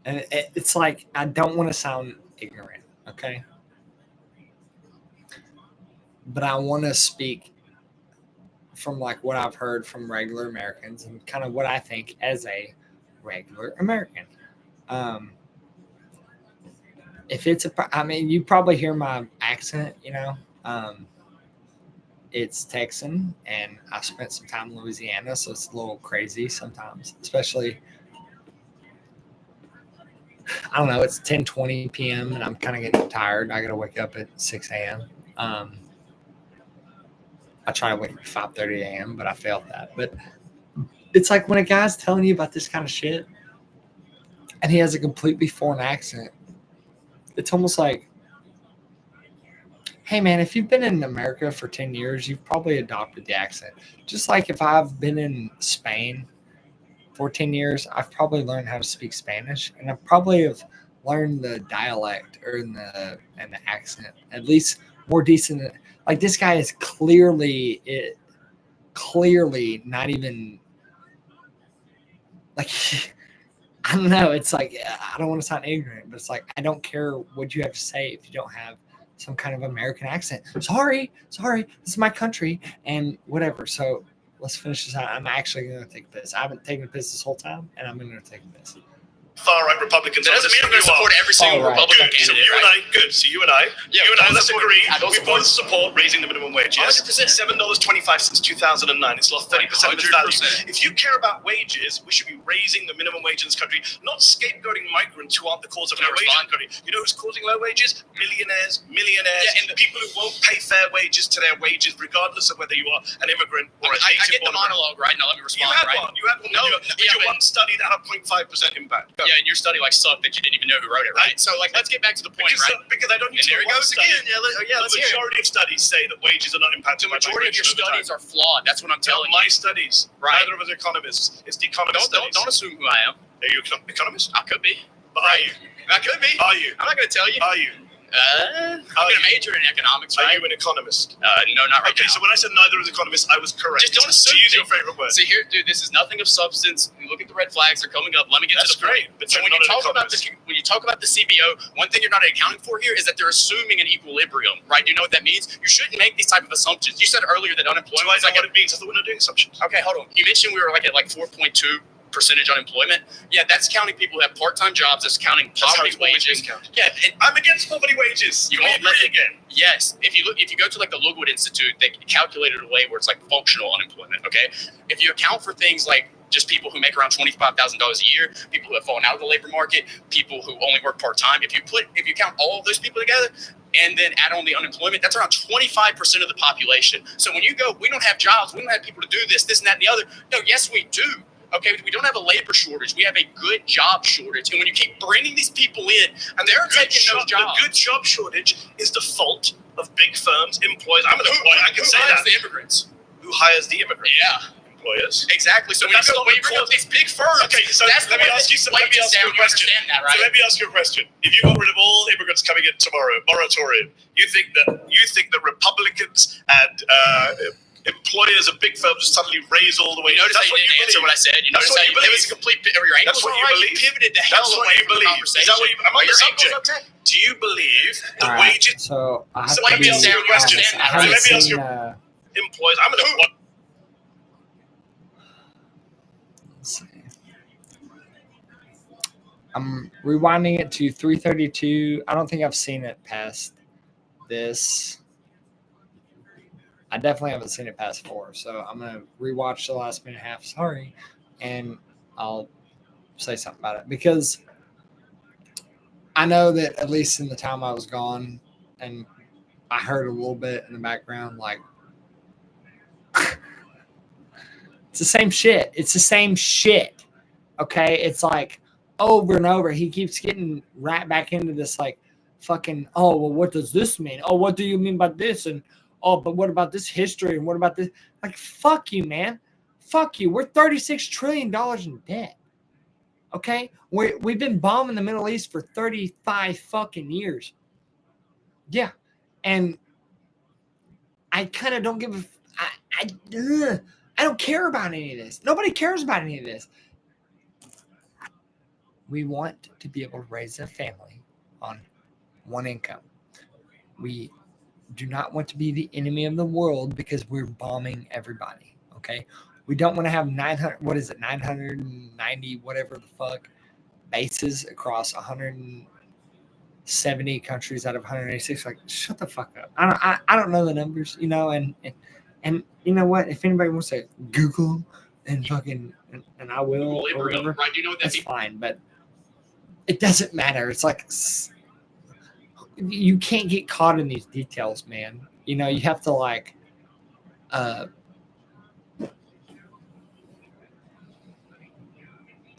S1: and it's like, I don't want to sound ignorant, okay? But I want to speak from like what I've heard from regular Americans and kind of what I think as a regular American. If it's you probably hear my accent, it's Texan, and I spent some time in Louisiana, so it's a little crazy sometimes, especially, I don't know, it's 10:20 p.m. and I'm kind of getting tired. I got to wake up at 6 a.m. I try to wake up at 5:30 a.m., but I failed that. But it's like when a guy's telling you about this kind of shit and he has a completely foreign accent, it's almost like, hey, man, if you've been in America for 10 years, you've probably adopted the accent. Just like if I've been in Spain for 10 years, I've probably learned how to speak Spanish, and I probably have learned the dialect or the accent, at least more decent. Like, this guy is clearly not even, like, I don't know. It's like, I don't want to sound ignorant, but it's like, I don't care what you have to say if you don't have some kind of American accent. Sorry, this is my country and whatever. So let's finish this out. I'm actually going to take a piss. I haven't taken a piss this whole time, and I'm going to take a piss.
S3: Far-right Republicans.
S2: That doesn't mean I'm going to support every single Republican
S3: candidate. So you and I, good. So you and I, let's agree. We both support raising the minimum wage. Yes, $7.25 since 2009. It's lost 30% of its value. If you care about wages, we should be raising the minimum wage in this country, not scapegoating migrants who aren't the cause of low wages in the country. You know who's causing low wages? Millionaires, and the people who won't pay fair wages to their wages, regardless of whether you are an immigrant or a native.
S2: I get the monologue right now. Let me respond.
S3: You had one. You one study that had a 0.5% impact.
S2: Yeah, and your study sucked that you didn't even know who wrote it, right? So let's get back to the point,
S3: because I don't need to.
S2: There it goes again. Let's hear it.
S3: The majority of studies say that wages are not impacted.
S2: The majority of your studies are flawed. That's what I'm telling you.
S3: My studies. Right. Neither of us are economists. It's the economist studies.
S2: Don't assume who I am.
S3: Are you an economist?
S2: I could be.
S3: But are you?
S2: I could be.
S3: Are you?
S2: I'm not going to tell you.
S3: Are you?
S2: I'm going to major in economics, right?
S3: Are you an economist?
S2: No, not right now.
S3: Okay, so when I said neither is economist, I was correct.
S2: Just don't assume.
S3: To use your favorite word.
S2: So here, dude, this is nothing of substance. Look at the red flags; they're coming up. Let me get to the
S3: point.
S2: But so when you talk about the CBO, one thing you're not accounting for here is that they're assuming an equilibrium, right? Do you know what that means? You shouldn't make these type of assumptions. You said earlier that unemployment.
S3: Do I know what it means? I thought we're not doing assumptions.
S2: Okay, hold on. You mentioned we were at 4.2% unemployment. Yeah, that's counting people who have part-time jobs. That's counting poverty wages. Yeah,
S3: I'm against poverty wages.
S2: You won't let it again. Yes, if you go to the Lookwood Institute, they calculate it a way where it's functional unemployment. Okay, if you account for things like just people who make around $25,000 a year, people who have fallen out of the labor market, people who only work part-time. If you count all of those people together, and then add on the unemployment, that's around 25% of the population. So when you go, we don't have jobs, we don't have people to do this, and that, and the other. No, yes, we do. Okay, we don't have a labor shortage. We have a good job shortage. And when you keep bringing these people in, and they're taking those jobs.
S3: The good job shortage is the fault of big firms, employers. I'm an employer. I can say that.
S2: Who hires the immigrants?
S3: Who hires the immigrants?
S2: Yeah.
S3: Employers.
S2: Exactly. So when you bring up these big firms,
S3: okay, so let me ask you a question.
S2: That, right?
S3: So let me ask you a question. If you got rid of all immigrants coming in tomorrow, moratorium, you think that Republicans and employers of big firms suddenly raise all the way?
S2: You notice how you didn't answer what I said. You notice how it was a complete.
S3: That's what you believe.
S2: You pivoted the hell away from the conversation.
S3: Is that what you? I'm on the subject. Do you believe the wages?
S1: So I have
S3: let me ask you a question.
S1: Let me ask you.
S3: Employers. I'm going to.
S1: Let's see. I'm rewinding it to 3:32. I don't think I've seen it past this. I definitely haven't seen it past 4. So I'm going to rewatch the last minute and a half. Sorry. And I'll say something about it. Because I know that at least in the time I was gone, and I heard a little bit in the background, like, it's the same shit. It's the same shit. Okay? It's like over and over. He keeps getting right back into this, like, fucking, oh, well, what does this mean? Oh, what do you mean by this? And, oh, but what about this history? And what about this? Like, fuck you, man. Fuck you. We're $36 trillion in debt. Okay? We've been bombing the Middle East for 35 fucking years. Yeah. And I kind of don't give a... I don't care about any of this. Nobody cares about any of this. We want to be able to raise a family on one income. We do not want to be the enemy of the world because we're bombing everybody, okay? We don't want to have 990, whatever the fuck, bases across 170 countries out of 186. Like, shut the fuck up. I don't know the numbers, you know, and you know what? If anybody wants to Google and fucking, and I will, or whatever,
S2: right? You know what
S1: that's fine, but it doesn't matter. It's like, you can't get caught in these details, man. You know, you have to like,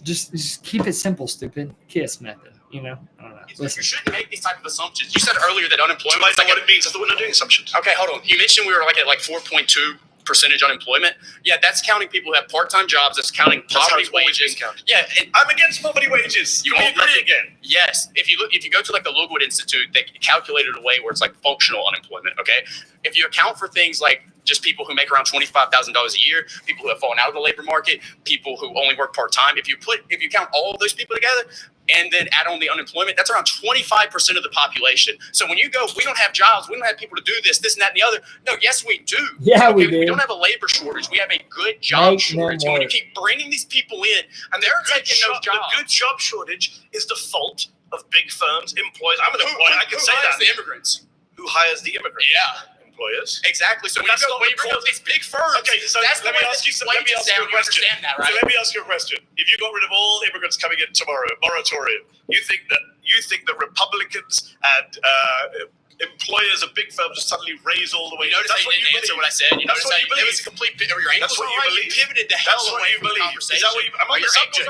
S1: just keep it simple, stupid. KISS method, you know? I don't know.
S2: Listen. You shouldn't make these type of assumptions. You said earlier that unemployment...
S3: Do you know what it means? I thought we're not doing assumptions.
S2: Okay, hold on. You mentioned we were like at 4.2% unemployment. Yeah, that's counting people who have part-time jobs. That's counting poverty wages. Yeah,
S3: I'm against poverty wages.
S2: You won't agree again. Yes, if you go to like the Lookwood Institute, they calculate it a way where it's like functional unemployment. Okay, if you account for things like just people who make around $25,000 a year, people who have fallen out of the labor market, people who only work part-time, if you count all of those people together and then add on the unemployment, that's around 25% of the population. So when you go, we don't have jobs, we don't have people to do this, and that, and the other. No, yes, we do.
S1: Yeah, okay? We do.
S2: We don't have a labor shortage. We have a good job shortage. And when you keep bringing these people in, and they're taking those jobs.
S3: The good job shortage is the fault of big firms, employers. I'm an employer. I can say that.
S2: Who hires the immigrants?
S3: Who hires the immigrants?
S2: Yeah.
S3: Employers.
S2: Exactly. So when you bring up these big firms,
S3: okay, so let me ask you a question.
S2: That, right?
S3: So let me ask you a question. If you got rid of all immigrants coming in tomorrow, moratorium, you think that Republicans and employers of big firms will suddenly raise all the way?
S2: You notice how you didn't answer what I said. You notice how it was a complete. Your
S3: That's what you believe.
S2: You pivoted the hell away from the conversation.
S3: Is that what you? I'm on the subject.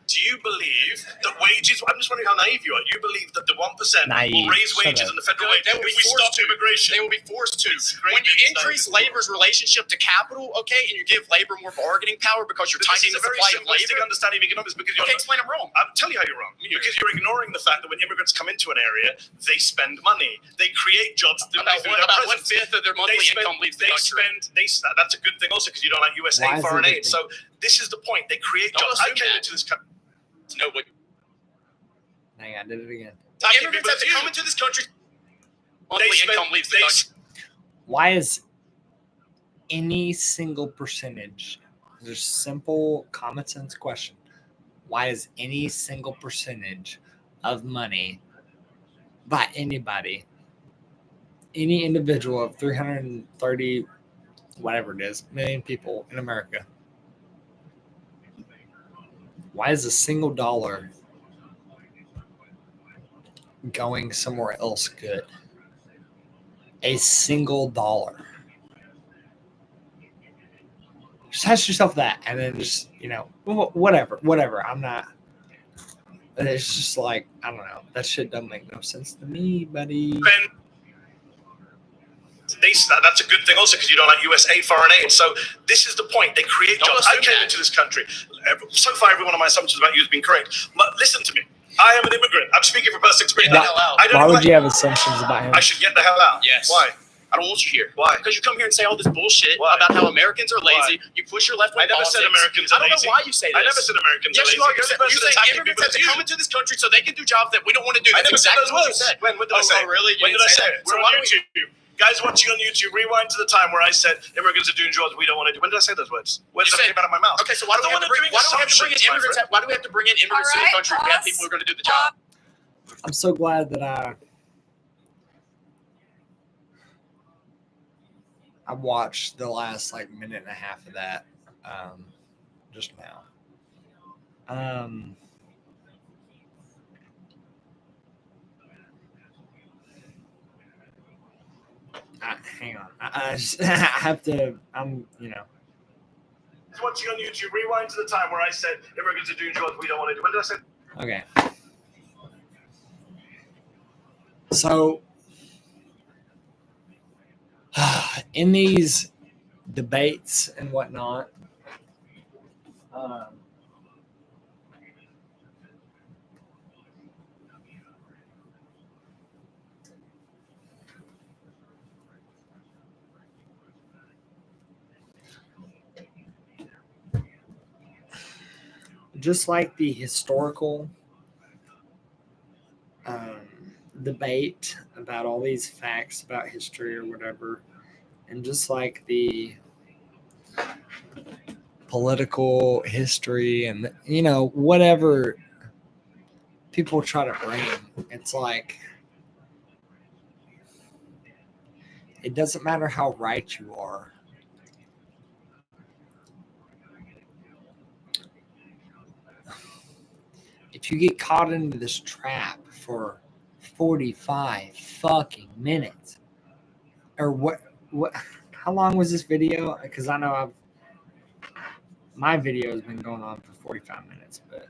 S3: Do you believe that wages? I'm just wondering how naive you are. You believe that the 1% will raise wages in the federal wage if we stop immigration?
S2: They will be forced to. When you increase labor's relationship to capital, okay, and you give labor more bargaining power because you're tightening the supply of labor.
S3: Understanding of economics because
S2: okay, explain I'm wrong.
S3: I'm telling you how you're wrong. Because you're ignoring the fact that when immigrants come into an area, they spend money. They create jobs.
S2: About 1/5 of their monthly income leaves the country.
S3: That's a good thing also because you don't like USA foreign aid. So this is the point. They create jobs. I came into this country.
S2: No, but
S1: hang on, I did it again.
S2: Immigrants have to come into this country. Monthly income leaves the country.
S1: Why is any single percentage? There's a simple common sense question. Why is any single percentage of money by anybody, any individual of 330, whatever it is, million people in America? Why is a single dollar going somewhere else good? a single dollar. Just ask yourself that, and then just, whatever. I'm not. It's just like, I don't know. That shit doesn't make no sense to me, buddy.
S3: That's a good thing also because you don't like US aid, foreign aid. So this is the point. They create jobs. I came into this country. So far, every one of my assumptions about you has been correct. But listen to me. I am an immigrant. I'm speaking from personal experience.
S1: Why would you have assumptions about him?
S3: I should get the hell out.
S2: Yes.
S3: Why?
S2: I don't want you here. Why? Because you come here and say all this bullshit about how Americans are lazy.
S3: Why?
S2: You push your left-wing
S3: I never
S2: politics.
S3: said Americans are lazy.
S2: I don't know why you say this.
S3: I never said Americans are
S2: yes,
S3: lazy.
S2: you are. You're saying immigrants have to come into this country so they can do jobs that we don't want to do.
S3: I
S2: That's
S3: never said
S2: exactly
S3: those
S2: what you
S3: words.
S2: said.
S3: When did I say it?
S2: Oh, really?
S3: When did I say it? We're on YouTube. Guys watching on YouTube, rewind to the time where I said immigrants are doing jobs we don't want to do. When did I say those words? When did that came out of my mouth?
S2: Okay, so why do we have to bring in immigrants? Why do we have to bring in immigrants to the country if we have people who are going to do the job?
S1: I'm so glad that I watched the last minute and a half of that just now. Hang on. I have to.
S3: Watching on YouTube, rewind to the time where I said immigrants are doing jobs we don't want to do. When did I say?
S1: Okay. So, in these debates and whatnot, just like the historical debate about all these facts about history or whatever, and just like the political history and whatever people try to bring, it's like it doesn't matter how right you are. If you get caught into this trap for 45 fucking minutes, or what, how long was this video? Because I know my video has been going on for 45 minutes, but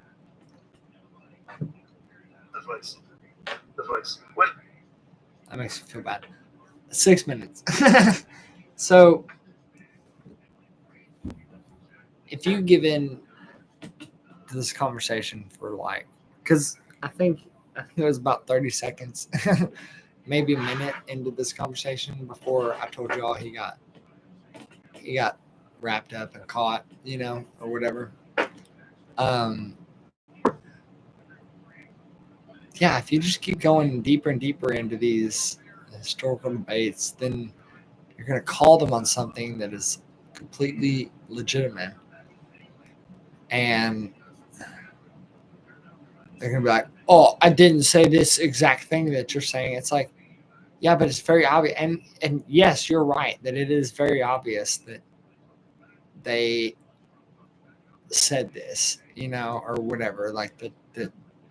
S3: That's what.
S1: That makes me feel bad. 6 minutes. So if you give in to this conversation for because I think it was about 30 seconds, maybe a minute into this conversation before I told y'all he got wrapped up and caught, or whatever. Yeah, if you just keep going deeper and deeper into these historical debates, then you're going to call them on something that is completely legitimate. And they're going to be like, oh, I didn't say this exact thing that you're saying. It's like, yeah, but it's very obvious. And yes, you're right that it is very obvious that they said this, or whatever,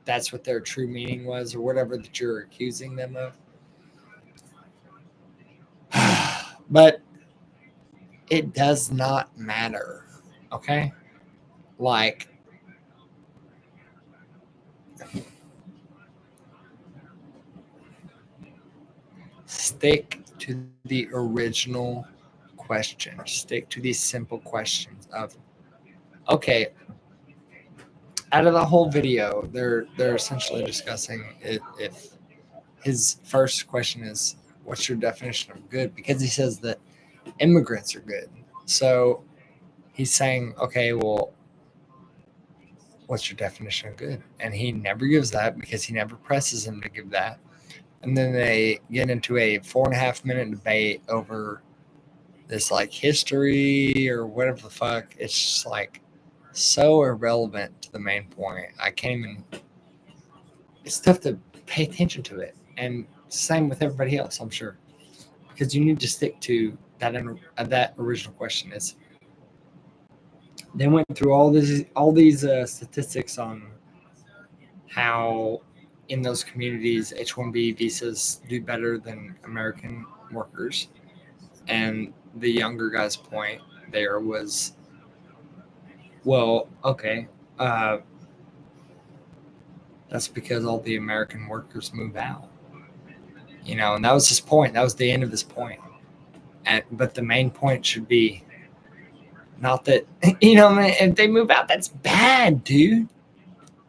S1: that's what their true meaning was, or whatever that you're accusing them of. But it does not matter, okay? Stick to the original question. Stick to these simple questions of, okay, out of the whole video, they're essentially discussing if his first question is, what's your definition of good? Because he says that immigrants are good. So he's saying, okay, well, what's your definition of good? And he never gives that because he never presses him to give that. And then they get into a 4.5 minute debate over this history or whatever the fuck. It's just so irrelevant to the main point. I can't even. It's tough to pay attention to it, and same with everybody else, I'm sure, because you need to stick to that original question. Is they went through all these statistics on how in those communities H-1B visas do better than American workers. And the younger guy's point there was, well, okay, that's because all the American workers move out. And that was his point. That was the end of his point. But the main point should be not that, if they move out, that's bad, dude.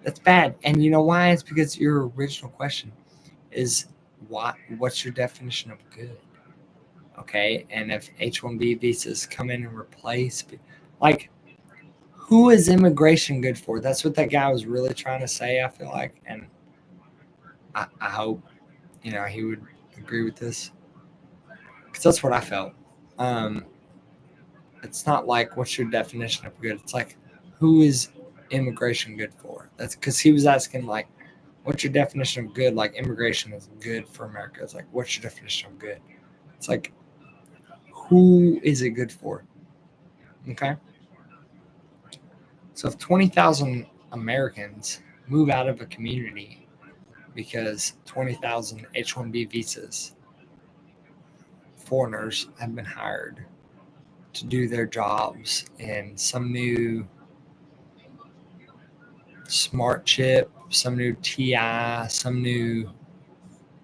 S1: That's bad. And you know why? It's because your original question is what's your definition of good? Okay. And if H-1B visas come in and replace, like, who is immigration good for? That's what that guy was really trying to say, I feel like. And I hope, he would agree with this. Because that's what I felt. It's not like what's your definition of good. It's like, who is immigration good for? That's because he was asking, like, what's your definition of good? Like, immigration is good for America. It's like, what's your definition of good? It's like, who is it good for? Okay. So if 20,000 Americans move out of a community because 20,000 H-1B visas, foreigners have been hired to do their jobs in some new smart chip, some new TI, some new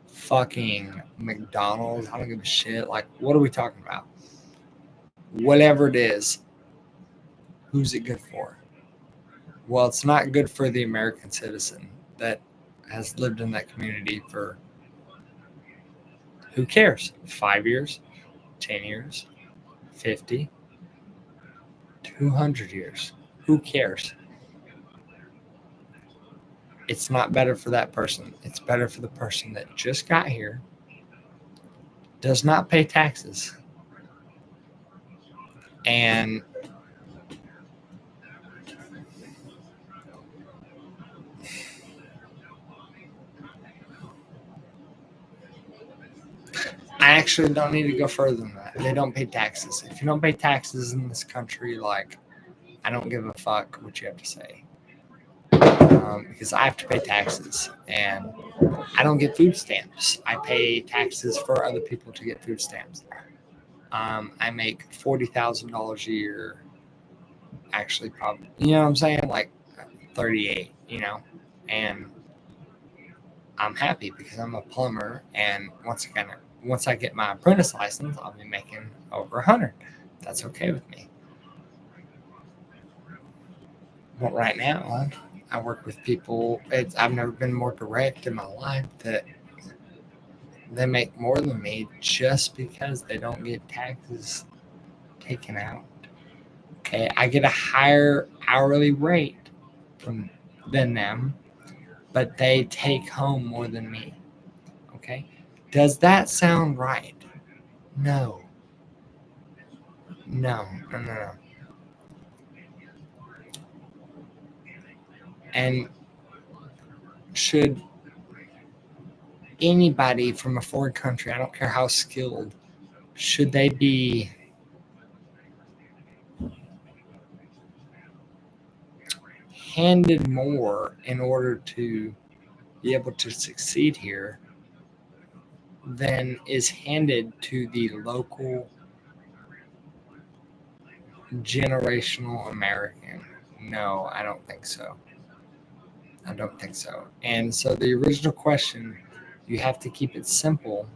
S1: fucking McDonald's. I don't give a shit. Like, what are we talking about? Whatever it is, who's it good for? Well, it's not good for the American citizen that has lived in that community for, who cares? 5 years, 10 years, 50, 200 years. Who cares? It's not better for that person. It's better for the person that just got here, does not pay taxes, and I actually don't need to go further than that. They don't pay taxes. If you don't pay taxes in this country, like, I don't give a fuck what you have to say. Because I have to pay taxes, and I don't get food stamps. I pay taxes for other people to get food stamps. I make $40,000 a year. Actually, probably, you know what I'm saying? Like 38, and I'm happy because I'm a plumber. And once I get my apprentice license, I'll be making over 100. That's okay with me. But right now, I work with people. I've never been more direct in my life that they make more than me just because they don't get taxes taken out. Okay, I get a higher hourly rate than them, but they take home more than me. Okay, does that sound right? No. And should anybody from a foreign country, I don't care how skilled, should they be handed more in order to be able to succeed here than is handed to the local generational American? No, I don't think so. And so the original question, you have to keep it simple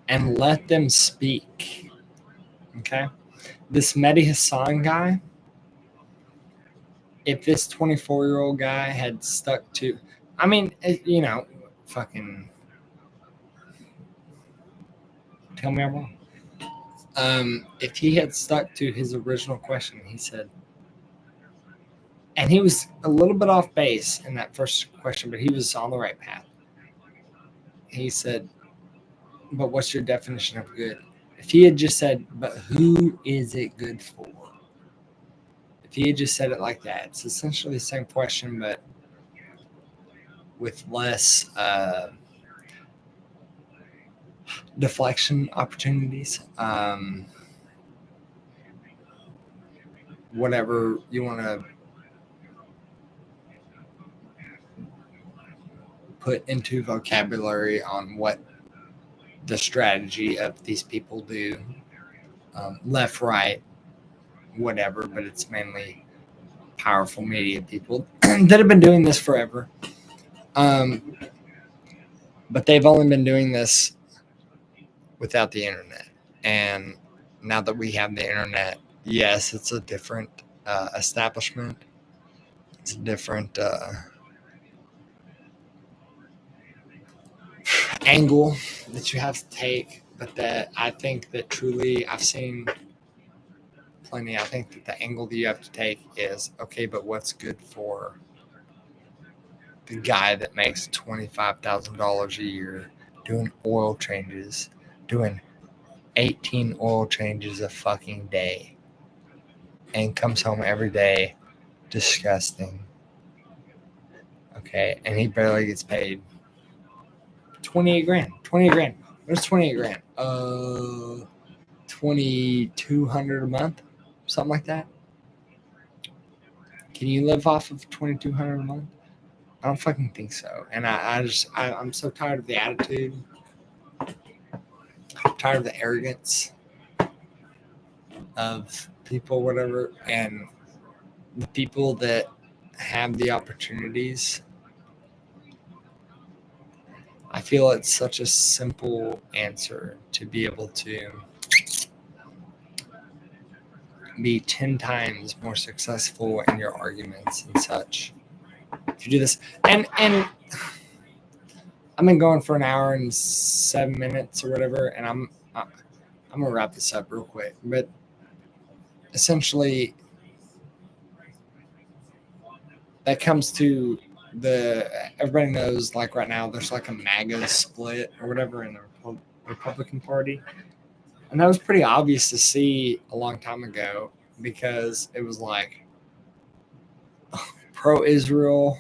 S1: and let them speak. Okay? This Mehdi Hassan guy, if this 24-year-old guy had stuck to, fucking tell me I'm wrong. If he had stuck to his original question, he said, and he was a little bit off base in that first question, but he was on the right path. He said, but what's your definition of good? If he had just said, but who is it good for? If he had just said it like that, it's essentially the same question, but with less deflection opportunities. Whatever you want to put into vocabulary on what the strategy of these people do, left, right, whatever, but it's mainly powerful media people that have been doing this forever. But they've only been doing this without the internet. And now that we have the internet, yes, it's a different establishment. It's a different angle that you have to take. But that I think that truly I've seen plenty. I think that the angle that you have to take is, okay, but what's good for the guy that makes $25,000 a year doing oil changes, doing 18 oil changes a fucking day, and comes home every day disgusting. Okay, and he barely gets paid 28 grand. 28 grand. What's 28 grand? 2,200 a month, something like that. Can you live off of 2,200 a month? I don't fucking think so. And I'm so tired of the attitude. I'm tired of the arrogance of people, whatever, and the people that have the opportunities. I feel it's such a simple answer to be able to be 10 times more successful in your arguments and such. If you do this, and I've been going for an hour and 7 minutes or whatever, and I'm gonna wrap this up real quick. But essentially, that comes to everybody knows, like right now, there's like a MAGA split or whatever in the Republican Party, and that was pretty obvious to see a long time ago because it was like pro-Israel,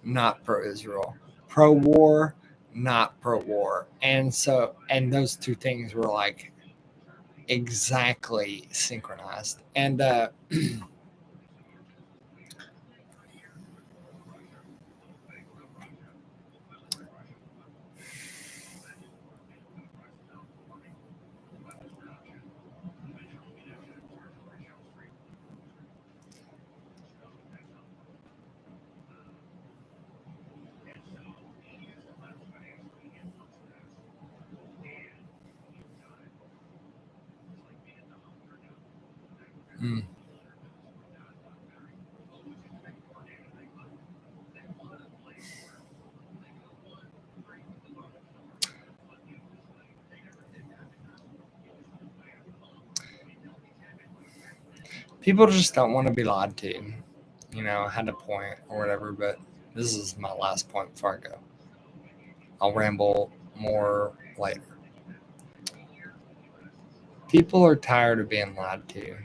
S1: not pro-Israel, pro-war, not pro-war, and those two things were like exactly synchronized. And people just don't want to be lied to. I had a point or whatever, but this is my last point before I go. I'll ramble more later. People are tired of being lied to.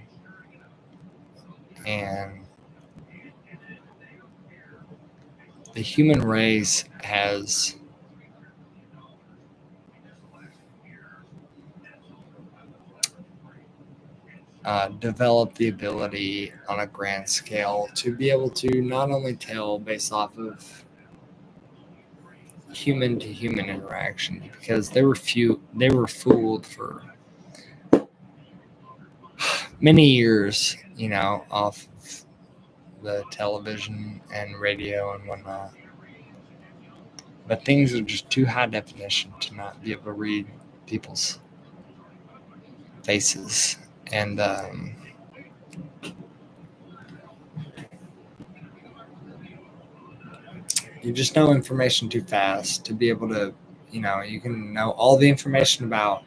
S1: And the human race has developed the ability on a grand scale to be able to not only tell based off of human to human interaction, because they were fooled for many years, off of the television and radio and whatnot. But things are just too high definition to not be able to read people's faces. And you just know information too fast to be able to, you can know all the information about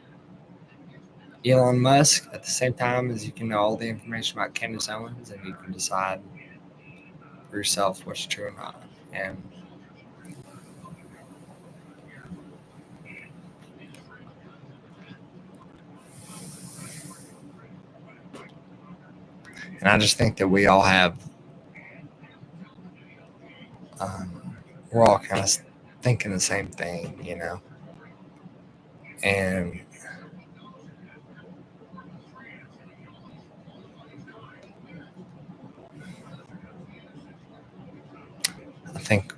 S1: Elon Musk at the same time as you can know all the information about Candace Owens, and you can decide for yourself what's true or not. And I just think that we all have, we're all kind of thinking the same thing, and I think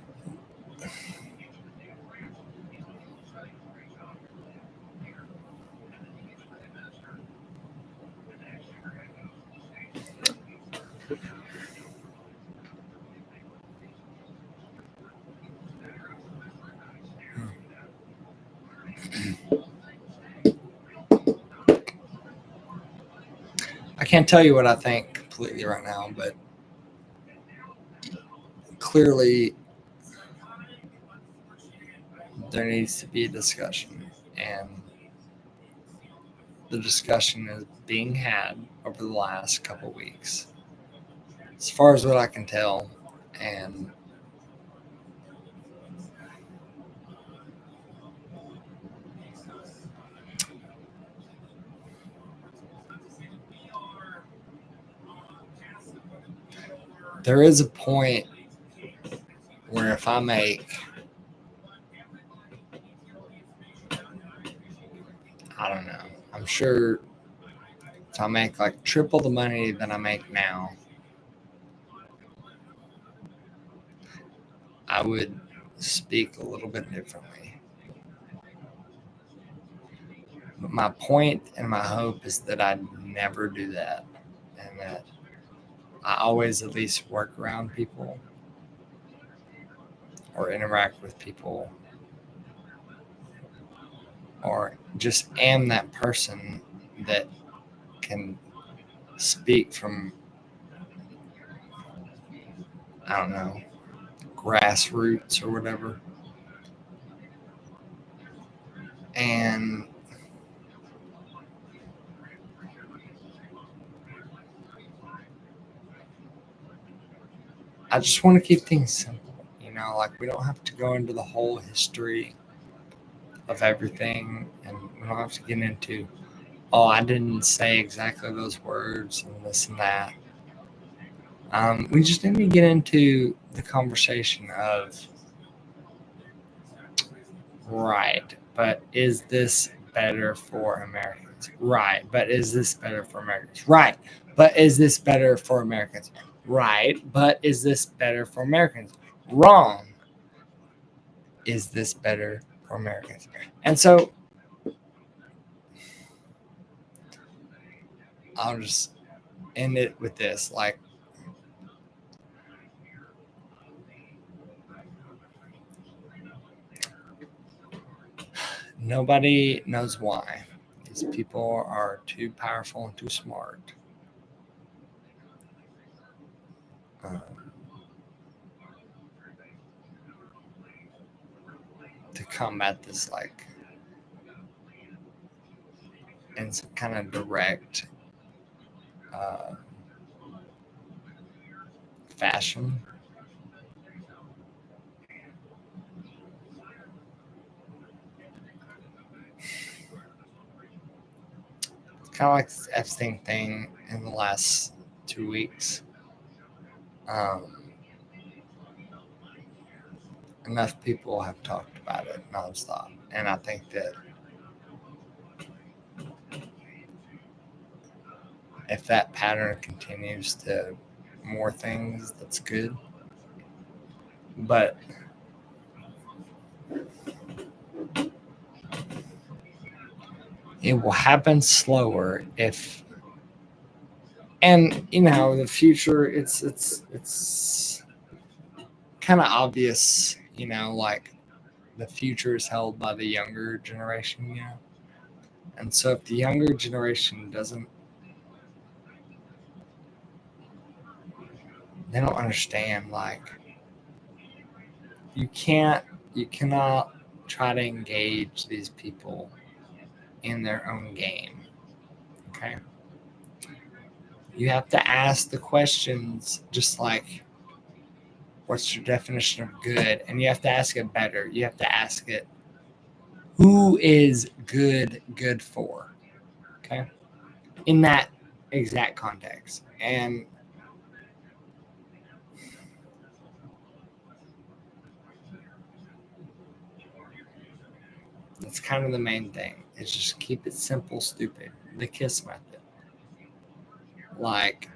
S1: can't tell you what I think completely right now, but clearly there needs to be a discussion, and the discussion is being had over the last couple of weeks, as far as what I can tell. And there is a point where if I make, I don't know, I'm sure if I make like triple the money that I make now, I would speak a little bit differently. But my point and my hope is that I never do that, and that I always at least work around people or interact with people, or just am that person that can speak from, I don't know, grassroots or whatever. And I just want to keep things simple, like we don't have to go into the whole history of everything, and we don't have to get into, oh, I didn't say exactly those words and this and that. We just need to get into the conversation of, right, but is this better for Americans? Right, but is this better for Americans? Right, but is this better for Americans? Right, but is this better for Americans? Wrong. Is this better for Americans? And so I'll just end it with this. Like, nobody knows why. These people are too powerful and too smart. To combat this, like, in some kind of direct fashion. It's kind of like this Epstein thing in the last 2 weeks. Enough people have talked about it nonstop, and I think that if that pattern continues to more things, that's good. But it will happen slower if, and the future, it's kind of obvious, like the future is held by the younger generation, and so if the younger generation doesn't, they don't understand, like, you cannot try to engage these people in their own game. Okay, you have to ask the questions, just like, what's your definition of good? And you have to ask it better. You have to ask it, who is good for? Okay, in that exact context. And that's kind of the main thing, is just keep it simple, stupid. The KISS method. Like,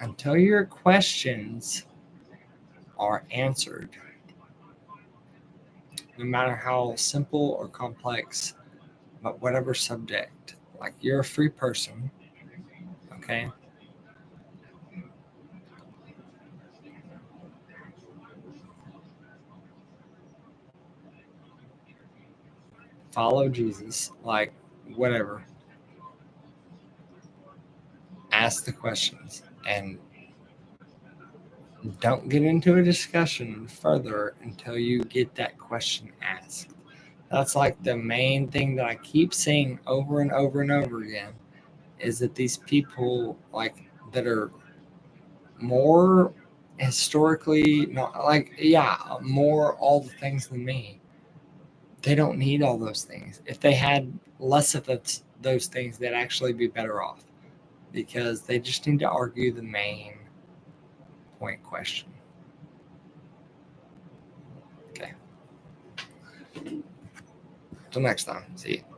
S1: until your questions are answered, no matter how simple or complex, but whatever subject, like, you're a free person, okay? Follow Jesus, like, whatever. ask the questions and don't get into a discussion further until you get that question asked. That's like the main thing that I keep saying over and over and over again is that these people like that are more historically not like more all the things than me, they don't need all those things. If they had less of those things, they'd actually be better off because they just need to argue the main point question. Okay. Till next time. See you.